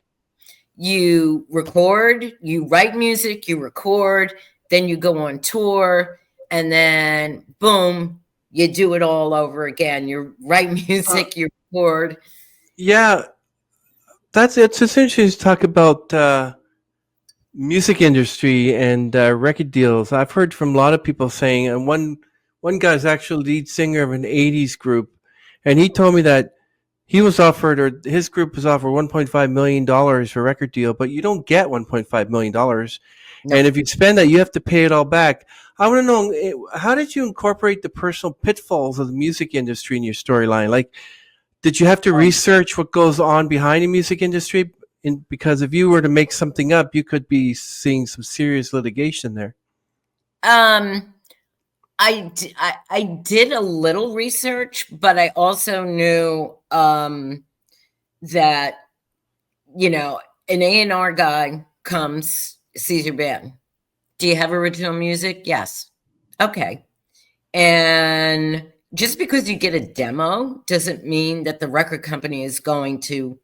B: you record, you write music, you record, then you go on tour, and then boom, you do it all over again. You write music, you record.
A: Yeah, it's essentially to talk about music industry and record deals. I've heard from a lot of people saying, and one guy's actually lead singer of an '80s group, and he told me that he was offered, or his group was offered, $1.5 million for a record deal, but you don't get $1.5 million.
B: No.
A: And if you spend that, you have to pay it all back. I want to know, how did you incorporate the personal pitfalls of the music industry in your storyline? Like, did you have to research what goes on behind the music industry? Because if you were to make something up, you could be seeing some serious litigation there.
B: I did a little research, but I also knew that, an A&R guy comes, sees your band. Do you have original music? Yes. Okay. And just because you get a demo doesn't mean that the record company is going to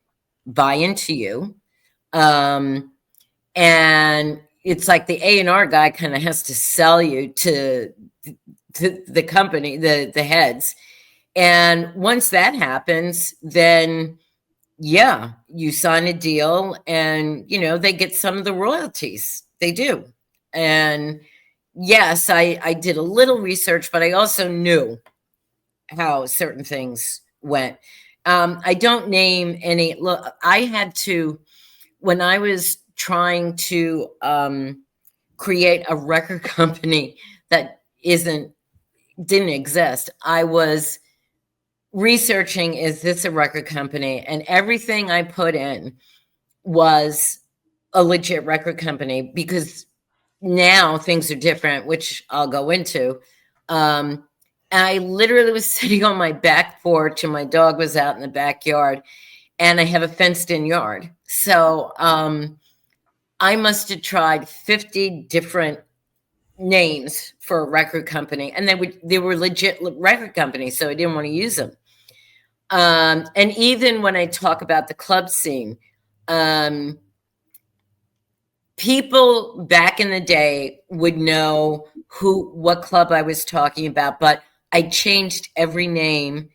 B: buy into you. And it's like the A&R guy kind of has to sell you to the company, the heads. And once that happens, then yeah, you sign a deal and, they get some of the royalties. They do. And yes, I did a little research, but I also knew how certain things went. I don't name any. Look, I had to, when I was trying to create a record company that didn't exist, I was researching, is this a record company? And everything I put in was a legit record company, because now things are different, which I'll go into. I literally was sitting on my back porch and my dog was out in the backyard, and I have a fenced in yard. So I must have tried 50 different names for a record company, and they were legit record companies, so I didn't want to use them. And even when I talk about the club scene, um, people back in the day would know what club I was talking about, but I changed every name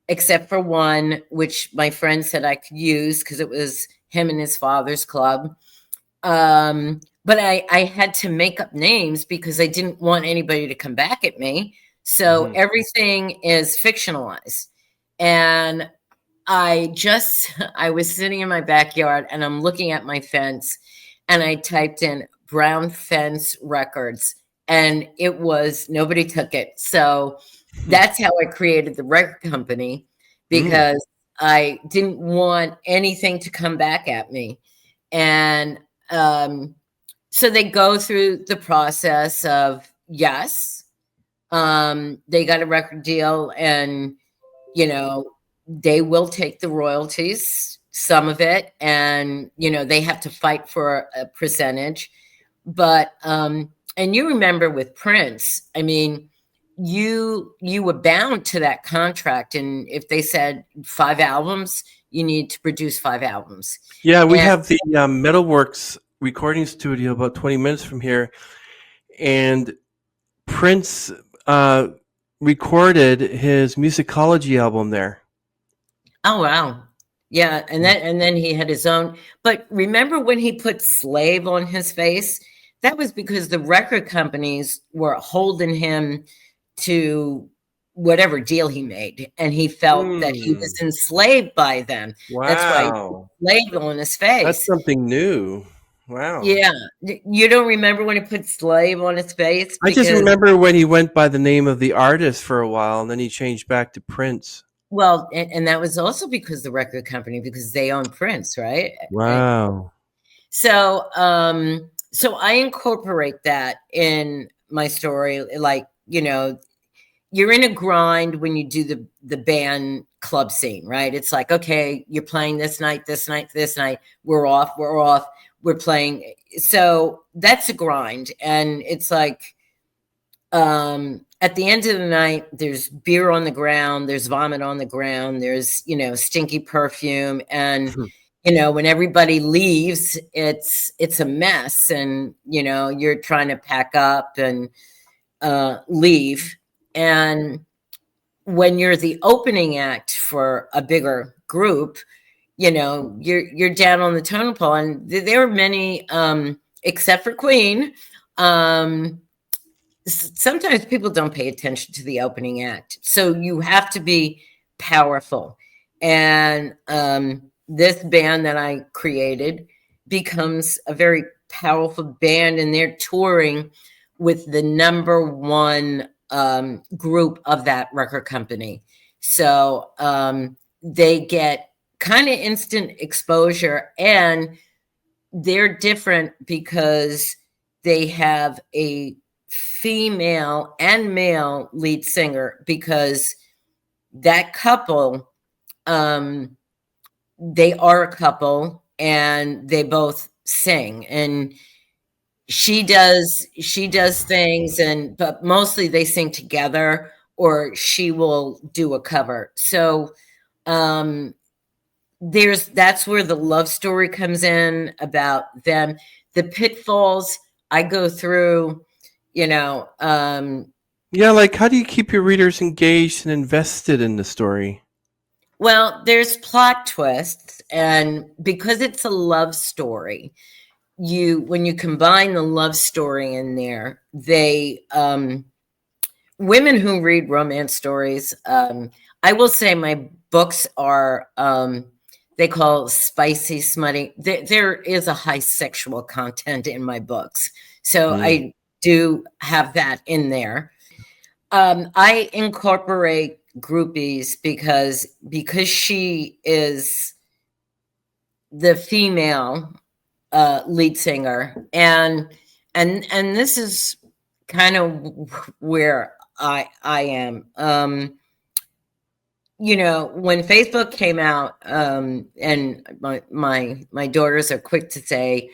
B: except for one, which my friend said I could use because it was him and his father's club. But I had to make up names because I didn't want anybody to come back at me. So
A: Mhm.
B: everything is fictionalized. And I was sitting in my backyard and I'm looking at my fence and I typed in Brown Fence Records and nobody took it. So that's how I created the record company
A: Mm.
B: because I didn't want anything to come back at me. And um, so they go through the process of, yes, they got a record deal and, you know, they will take the royalties, some of it, and, they have to fight for a percentage. But, and you remember with Prince, I mean, you were bound to that contract. And if they said 5 albums, you need to produce 5 albums.
A: Yeah, we
B: And
A: have the Metalworks recording studio about 20 minutes from here, and Prince uh, recorded his musicology album there.
B: oh wow. Yeah, and then he had his own. But remember when he put slave on his face? That was because the record companies were holding him to whatever deal he made, and he felt that he was
A: Mm.
B: enslaved by them. That's why he put
A: Wow,
B: slave on his
A: that's
B: face.
A: something new. Wow.
B: Yeah. You don't remember when he put slave on his face?
A: I just
B: Because,
A: remember when he went by the name of the artist for a while, and then he changed back to Prince.
B: well, and that was also because the record company, because they own Prince, right?
A: Wow.
B: So I incorporate that in my story. Like, you're in a grind when you do the band club scene, right? It's like, okay, you're playing this night, this night, this night. We're off, we're playing. So that's a grind. And it's like, at the end of the night, there's beer on the ground, there's vomit on the ground, there's, stinky perfume. And, when everybody leaves, it's a mess. And, you're trying to pack up and leave. And when you're the opening act for a bigger group, you're down on the totem pole. And there are many, except for Queen, sometimes people don't pay attention to the opening act. So you have to be powerful. And this band that I created becomes a very powerful band, and they're touring with the number one group of that record company. So they get kind of instant exposure, and they're different because they have a female and male lead singer, because that couple, they are a couple and they both sing, and she does things, but mostly they sing together, or she will do a cover. So um that's where the love story comes in about them, the pitfalls I go through, you know um
A: Yeah, like how do you keep your readers engaged and invested in the story?
B: well, there's plot twists, and because it's a love story, when you combine the love story in there, women who read romance stories, I will say my books are, they call spicy, smutty. There is a high sexual content in my books. So
A: Mm.
B: I do have that in there. I incorporate groupies because she is the female lead singer, and this is kind of where I am. When Facebook came out, and my daughters are quick to say,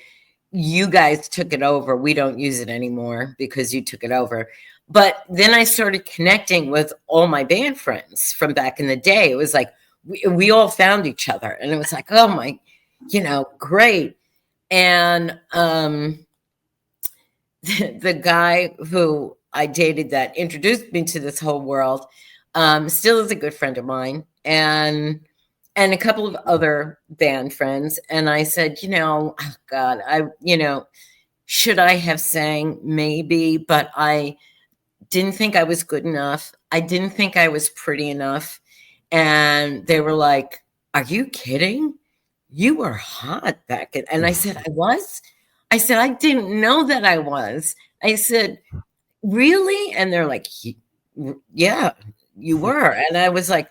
B: "You guys took it over. We don't use it anymore because you took it over." But then I started connecting with all my band friends from back in the day. It was like, we all found each other, and it was like, oh my, great. And the guy who I dated that introduced me to this whole world still is a good friend of mine, and a couple of other band friends. And I said, oh God, should I have sang? Maybe, but I didn't think I was good enough. I didn't think I was pretty enough. And they were like, are you kidding? You were hot back then. And I said, I was? I said, I didn't know that I was. I said, really? And they're like, yeah, you were. And I was like,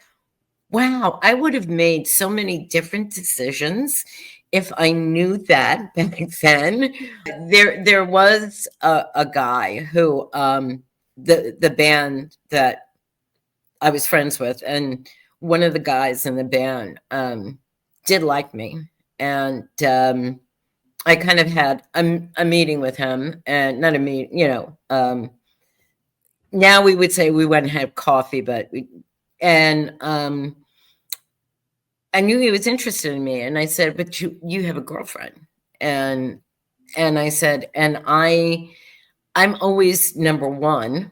B: wow, I would have made so many different decisions if I knew that back then. There was a guy who the band that I was friends with, and one of the guys in the band did like me, and I kind of had a meeting with him, and not a meeting, now we would say we went and had coffee, but I knew he was interested in me, and I said, but you have a girlfriend. And I said, and I'm always number one.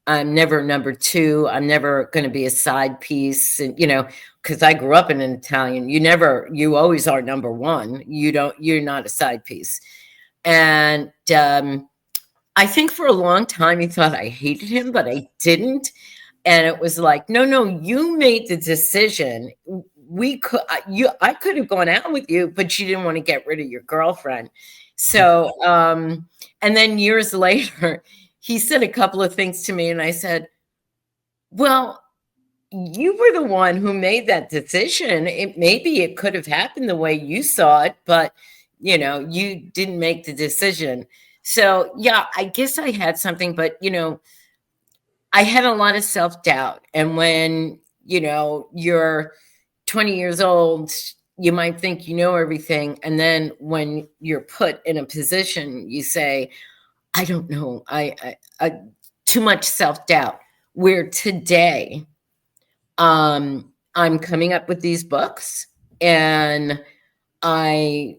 B: I'm never number two. I'm never going to be a side piece. And, because I grew up in an Italian, you always are number one. You're not a side piece. And I think for a long time he thought I hated him, but I didn't. And it was like, no, you made the decision. I could have gone out with you, but you didn't want to get rid of your girlfriend. So, and then years later, he said a couple of things to me, and I said, well, you were the one who made that decision. Maybe it could have happened the way you saw it, but you didn't make the decision. So yeah, I guess I had something, but I had a lot of self-doubt. And when you're 20 years old, you might think you know everything, and then when you're put in a position, you say, I don't know, I too much self-doubt. Where today, I'm coming up with these books, and I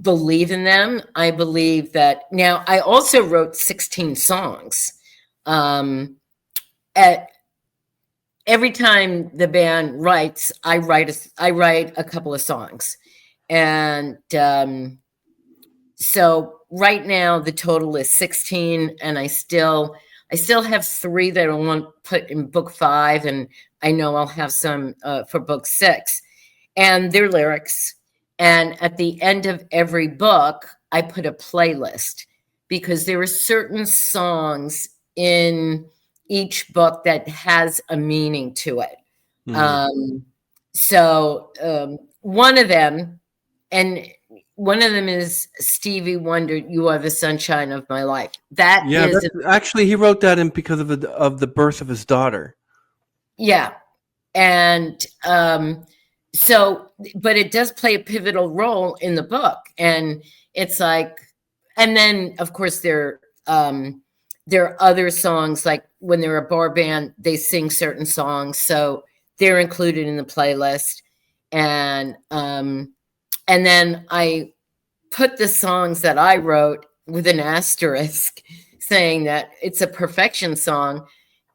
B: believe in them. I believe that now. I also wrote 16 songs. At every time the band writes, I write a couple of songs, and so right now the total is 16, and I still have 3 that I want to put in book 5, and I know I'll have some for book 6, and they're lyrics. And at the end of every book, I put a playlist, because there are certain songs in each book that has a meaning to it. Mm-hmm. So one of them is Stevie Wonder, You Are the Sunshine of My Life.
A: Actually, he wrote that in because of the birth of his daughter.
B: Yeah. And so, but it does play a pivotal role in the book. And it's like, and then of course there are other songs, like when they're a bar band, they sing certain songs, so they're included in the playlist. And then I put the songs that I wrote with an asterisk, saying that it's a perfection song.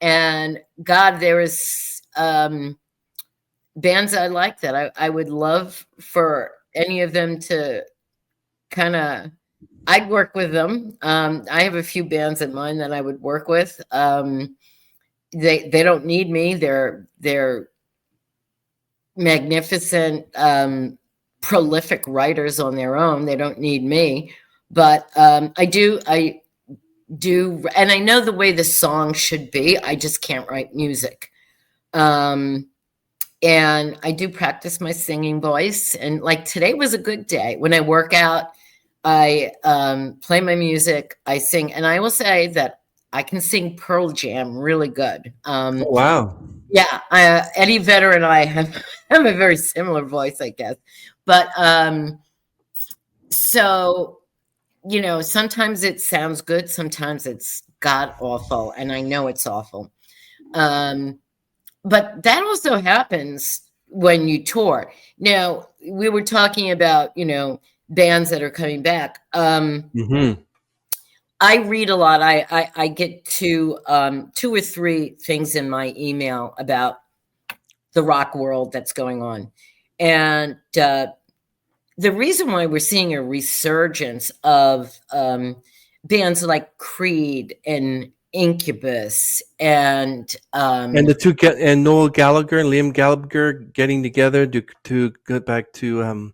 B: And God, there is bands I like that I would love for any of them to kind of, I'd work with them. I have a few bands in mind that I would work with. They don't need me. They're magnificent, prolific writers on their own. They don't need me, but I do, and I know the way the song should be. I just can't write music. And I do practice my singing voice. And like today was a good day. When I work out, I play my music, I sing, and I will say that I can sing Pearl Jam really good.
A: Wow.
B: Yeah, Eddie Vedder and I have a very similar voice, I guess. But so, sometimes it sounds good, sometimes it's god awful, and I know it's awful. But that also happens when you tour. Now, we were talking about, bands that are coming back.
A: Mm-hmm.
B: I read a lot. I get to 2 or 3 things in my email about the rock world that's going on. And the reason why we're seeing a resurgence of bands like Creed and Incubus and
A: And the two get and Noel Gallagher and Liam Gallagher getting together to get back to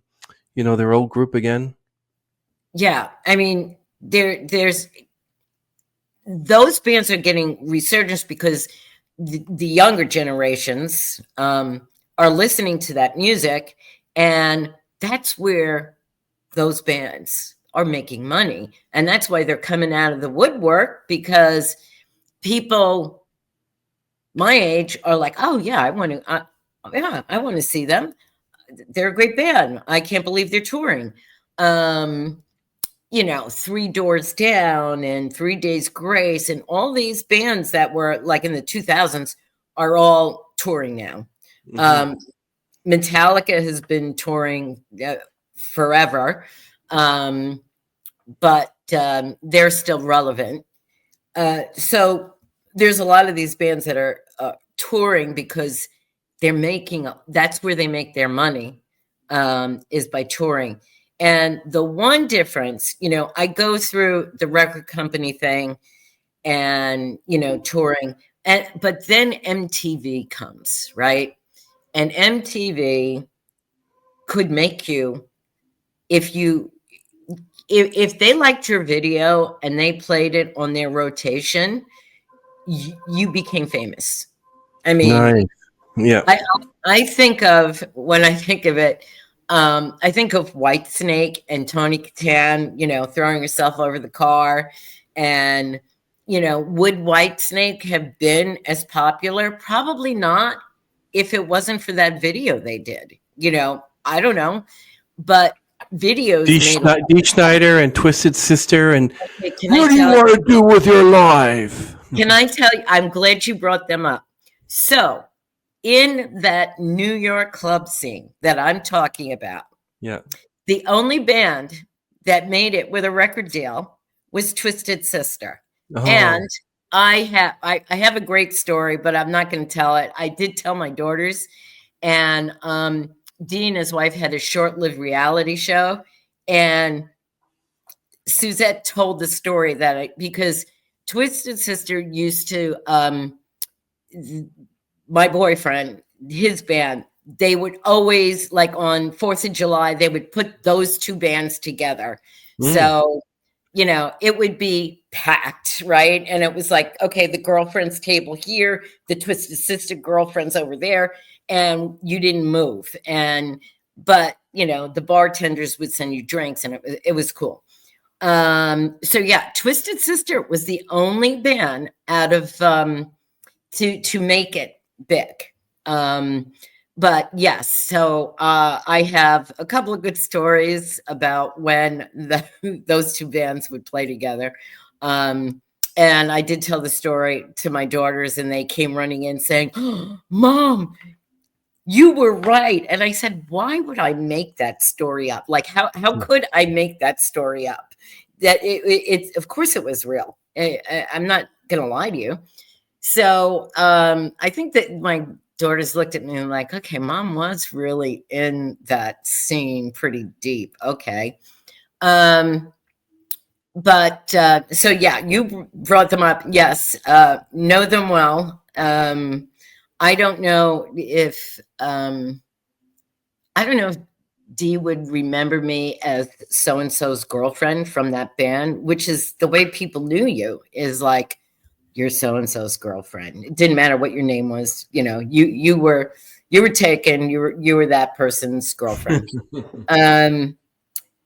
A: their old group again.
B: yeah, I mean, there's those bands are getting resurgence because the younger generations are listening to that music, and that's where those bands are making money, and that's why they're coming out of the woodwork, because people my age are like, oh yeah, I want to see them. They're a great band. I can't believe they're touring. um Three Doors Down and 3 Days Grace and all these bands that were like in the 2000s are all touring now.
A: Mm-hmm.
B: Metallica has been touring forever, but they're still relevant. So there's a lot of these bands that are touring because that's where they make their money, is by touring. And the one difference, I go through the record company thing and, touring, but then MTV comes, right? And MTV could make you, if if they liked your video and they played it on their rotation, you became famous. I mean,
A: Nice. Yeah.
B: I I think of when I think of it, I think of Whitesnake and Tony Katan, throwing herself over the car, and would Whitesnake have been as popular? Probably not, if it wasn't for that video they did. I don't know, but videos made.
A: Dee Schneider and Twisted Sister and
B: Okay,
A: what do you want to do with your life?
B: can I tell you? I'm glad you brought them up. So, in that New York club scene that I'm talking about,
A: Yeah.
B: the only band that made it with a record deal was Twisted Sister.
A: Oh.
B: And I have a great story, but I'm not going to tell it. I did tell my daughters, and Dean, his wife, had a short-lived reality show, and Suzette told the story because Twisted Sister used to, my boyfriend, his band, they would always, like on 4th of July, they would put those two bands together. So, it would be packed, right? And it was like, okay, the girlfriend's table here, the Twisted Sister girlfriend's over there, and you didn't move. But the bartenders would send you drinks, and it was cool. So yeah, Twisted Sister was the only band out of to make it big. But yes, so I have a couple of good stories about when those two bands would play together. And I did tell the story to my daughters, and they came running in saying, oh, Mom, you were right. And I said, why would I make that story up? Like, how could I make that story up? That it's of course it was real. I'm not going to lie to you. So I think that my daughters looked at me and like, okay, Mom was really in that scene pretty deep. Okay. But so yeah, you brought them up. Yes. Know them well. I don't know if Dee would remember me as so and so's girlfriend from that band, which is the way people knew you, is like, you're so and so's girlfriend. It didn't matter what your name was. You were taken. You were that person's girlfriend.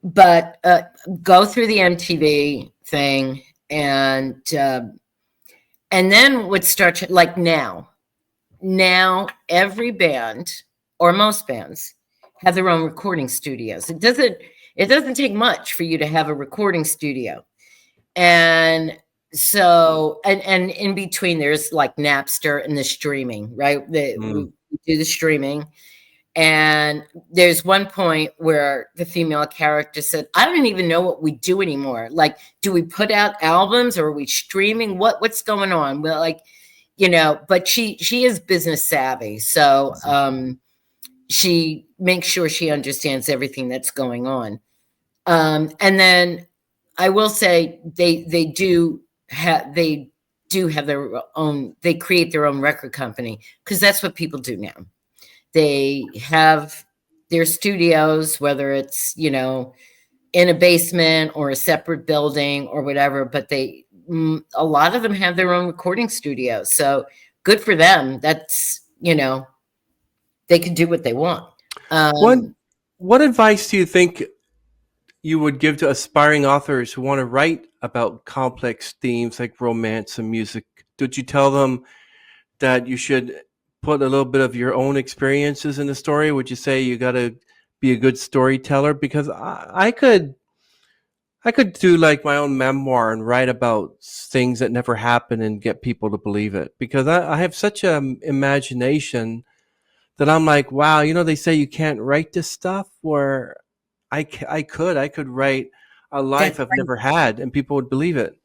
B: But go through the MTV thing, and then would start like now every band, or most bands, have their own recording studios. It doesn't take much for you to have a recording studio. And so, and in between there's like Napster and the streaming, right? We do the streaming. And there's one point where the female character said, I don't even know what we do anymore. Like, do we put out albums or are we streaming? What's going on? Well, like, but she is business savvy. So she makes sure she understands everything that's going on. And then I will say they do have their own, they create their own record company, because that's what people do now. They have their studios, whether it's, in a basement or a separate building or whatever, but a lot of them have their own recording studios. So good for them. That's, they can do what they want.
A: What what advice do you think you would give to aspiring authors who want to write about complex themes like romance and music? Did you tell them that you should put a little bit of your own experiences in the story? Would you say you got to be a good storyteller? Because I could do like my own memoir and write about things that never happened and get people to believe it. Because I have such an imagination that I'm like, wow, they say you can't write this stuff, where I could write a
B: That's
A: life I've never had and people would believe it.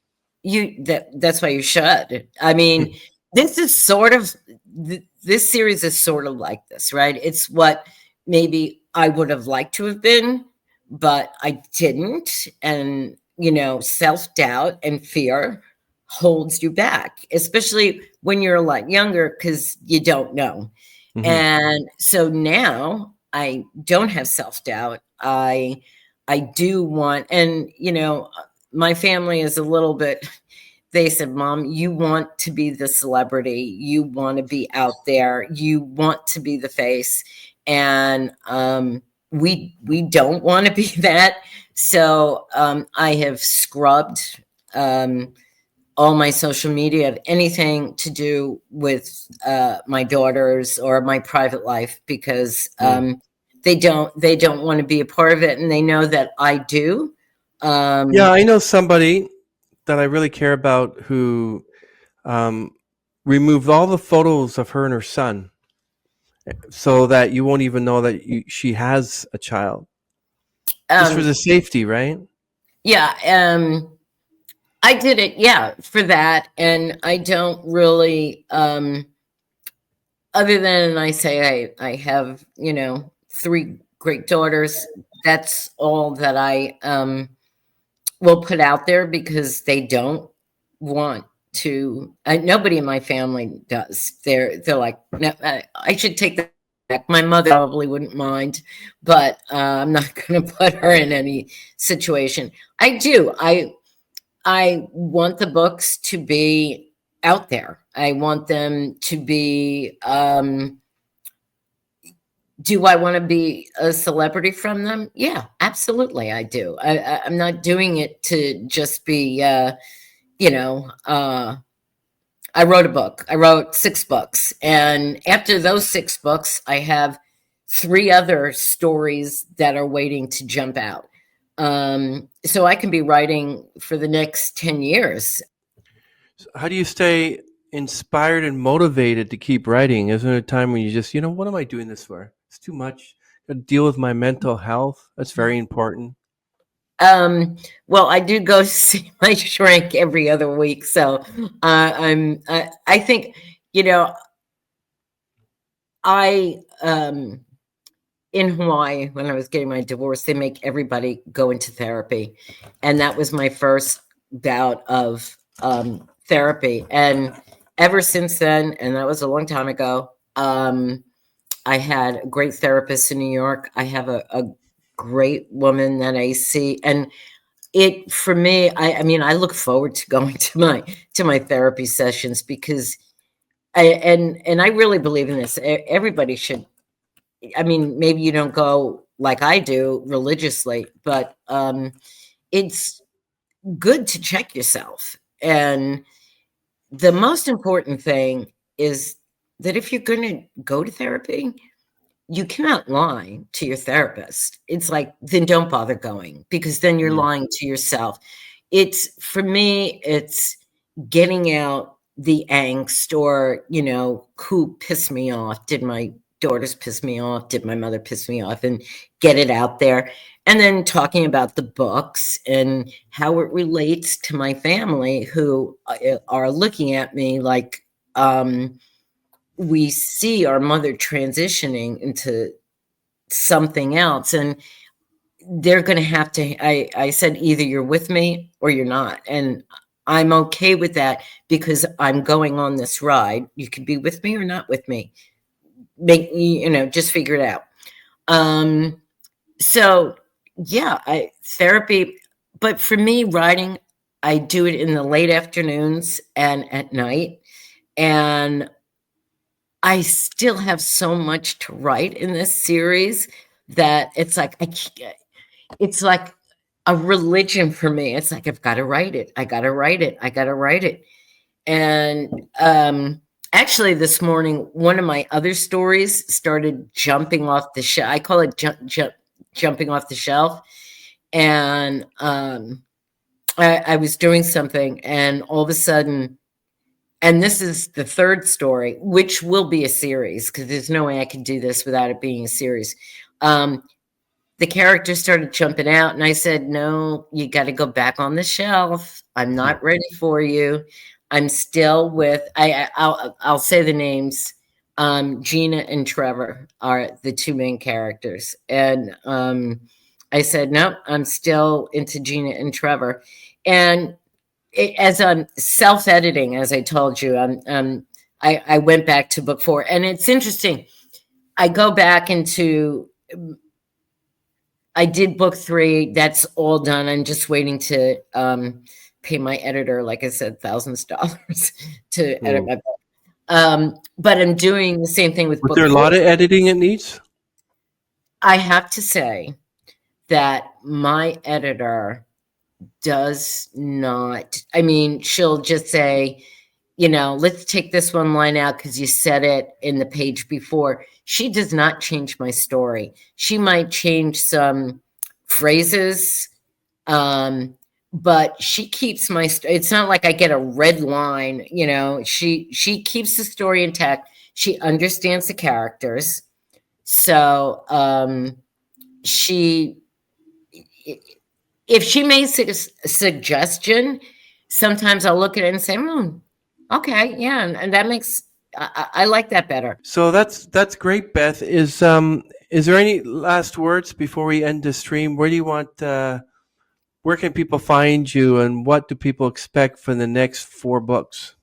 B: that's why you should. I mean, this is sort of this series is sort of like this, right? It's what maybe I would have liked to have been, but I didn't. And self-doubt and fear holds you back, especially when you're a lot younger, because you don't know.
A: Hmm.
B: And so now I don't have self-doubt. I do want, and my family is a little bit, they said, Mom, you want to be the celebrity, you want to be out there, you want to be the face. And we don't want to be that. So I have scrubbed all my social media of anything to do with my daughters or my private life, because they don't want to be a part of it, and they know that I do.
A: Yeah,
B: Um,
A: I know somebody that I really care about who um, removed all the photos of her and her son so that you won't even know that she has a child, just for
B: um,
A: the safety, right?
B: yeah, I did it, yeah, for that, and I don't really, other than I say I have three great daughters. That's all that I will put out there, because they don't want to. Nobody in my family does. They're like, no, I should take that back. My mother probably wouldn't mind, but I'm not going to put her in any situation. I do. I want the books to be out there. I want them to be. Do I want to be a celebrity from them? Yeah, absolutely, I do. I'm not doing it to just be, you know. I wrote a book. I wrote 6 books, and after those 6 books, I have 3 other stories that are waiting to jump out. So I can be writing for the next 10 years.
A: So how do you stay inspired and motivated to keep writing? Isn't there a time when you just, what am I doing this for? It's too much. Got to deal with my mental health. That's very important.
B: Um, well, I do go see my shrink every other week, so I think you know I in Hawaii, when I was getting my divorce, they make everybody go into therapy, and that was my first bout of therapy. And ever since then, and that was a long time ago, I had a great therapist in New York. I have a great woman that I see, and it for me, I mean, I look forward to going to my therapy sessions, because and I really believe in this. Everybody should. I mean, maybe you don't go like I do religiously, but it's good to check yourself. And the most important thing is that if you're going to go to therapy, you cannot lie to your therapist. It's like, then don't bother going, because then you're
A: Mm.
B: lying to yourself. It's for me, it's getting out the angst, or who pissed me off, did my daughters piss me off? Did my mother piss me off? And get it out there. And then talking about the books and how it relates to my family who are looking at me like we see our mother transitioning into something else. And they're going to have to, I said, either you're with me or you're not. And I'm okay with that because I'm going on this ride. You can be with me or not with me. Just figure it out. So yeah, therapy, but for me, writing, I do it in the late afternoons and at night. And I still have so much to write in this series that it's like, it's like a religion for me. It's like, I've got to write it. I got to write it. I got to write it. And actually, this morning, one of my other stories started jumping off the shelf. I call it jumping off the shelf. And I was doing something, and all of a sudden, and this is the third story, which will be a series, because there's no way I can do this without it being a series. The character started jumping out, and I said, no, you got to go back on the shelf. I'm not ready for you. I'm still with, I'll say the names. Gina and Trevor are the two main characters. And I said, nope, I'm still into Gina and Trevor. And as I'm self-editing, as I told you, I went back to book 4. And it's interesting. I go back into, I did book 3. That's all done. I'm just waiting to pay my editor, like I said, thousands of dollars to edit my book. But I'm doing the same thing with book 4.
A: Was there a lot of editing it needs?
B: I have to say that my editor does not, I mean, she'll just say, let's take this one line out because you said it in the page before. She does not change my story. She might change some phrases, but she keeps my, it's not like I get a red line, she keeps the story intact. She understands the characters. So if she makes a suggestion, sometimes I'll look at it and say, okay, yeah, and that makes, I like that better.
A: So that's great, Beth. Is there any last words before we end the stream? Where do you want? Where can people find you, and what do people expect for the next 4 books?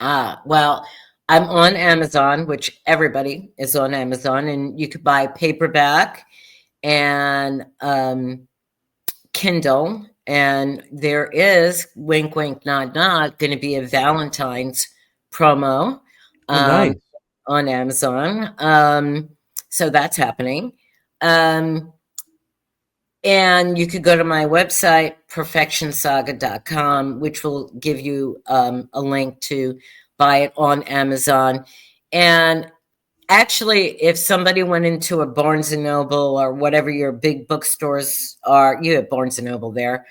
B: Well, I'm on Amazon, which everybody is on Amazon, and you could buy paperback and Kindle. And there is, wink, wink, nod, nod, going to be a Valentine's promo
A: Nice.
B: on Amazon. So that's happening. And you could go to my website, perfectionsaga.com, which will give you a link to buy it on Amazon. And actually, if somebody went into a Barnes & Noble or whatever your big bookstores are, you have Barnes & Noble there.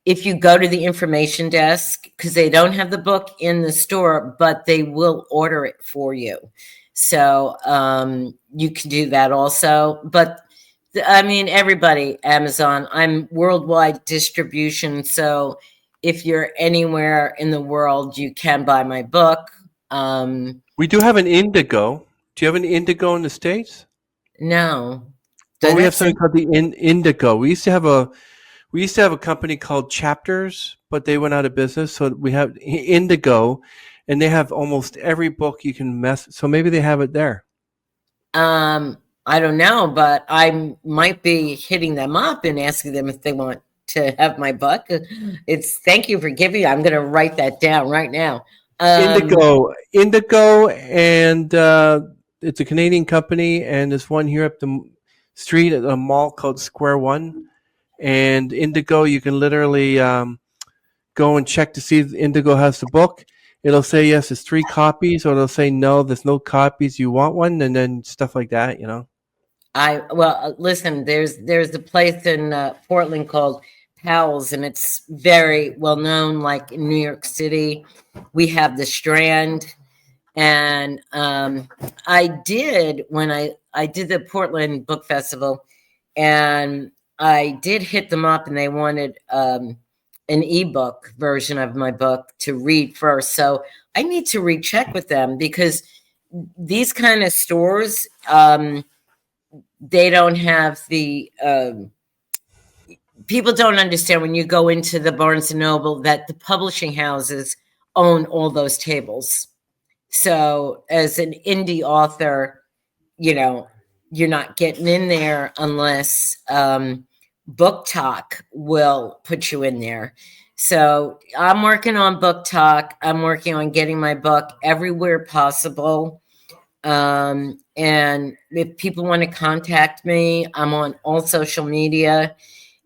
B: If you go to the information desk, because they don't have the book in the store, but they will order it for you. So you can do that also. But I mean, everybody, Amazon, I'm worldwide distribution. So if you're anywhere in the world, you can buy my book.
A: We do have an Indigo. Do you have an Indigo in the States?
B: No.
A: Well, we have something called the Indigo. We used to have a company called Chapters, but they went out of business. So we have Indigo, and they have almost every book you can mess. So maybe they have it there.
B: I don't know, but I might be hitting them up and asking them if they want to have my book. Thank you for giving. I'm going to write that down right now.
A: Indigo, and it's a Canadian company, and there's one here up the street at a mall called Square One. And Indigo, you can literally go and check to see if Indigo has the book. It'll say yes, it's 3 copies, or it'll say no, there's no copies. You want one, and then stuff like that,
B: Listen, there's a place in Portland called Powell's, and it's very well known. Like in New York City, we have the Strand, And I did, when I did the Portland Book Festival, and I did hit them up, and they wanted an ebook version of my book to read first. So I need to recheck with them, because these kind of stores, they don't have the people don't understand when you go into the Barnes and Noble that the publishing houses own all those tables. So as an indie author, you know, you're not getting in there unless Book Talk will put you in there. So I'm working on Book Talk. I'm working on getting my book everywhere possible. And if people want to contact me, I'm on all social media.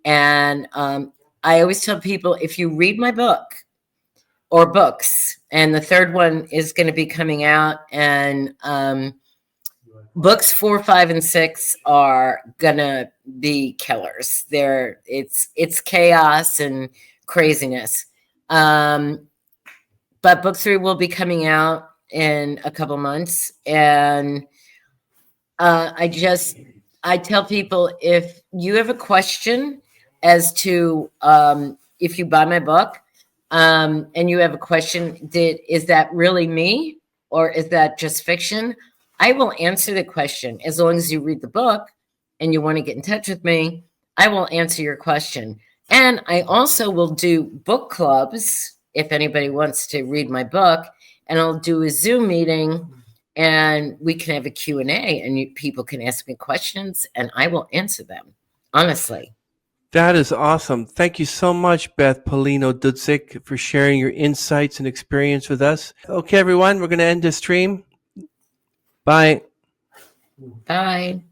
B: And I always tell people, if you read my book or books, and the third one is going to be coming out, and books 4, 5, and 6 are gonna be killers. It's chaos and craziness. But book 3 will be coming out in a couple months, and I tell people, if you have a question as to if you buy my book, and you have a question, is that really me, or is that just fiction? I will answer the question. As long as you read the book and you want to get in touch with me, I will answer your question. And I also will do book clubs if anybody wants to read my book, and I'll do a Zoom meeting, and we can have a Q&A, and people can ask me questions, and I will answer them, honestly.
A: That is awesome. Thank you so much, Beth Pellino-Dudzic, for sharing your insights and experience with us. Okay, everyone, we're going to end this stream. Bye.
B: Bye.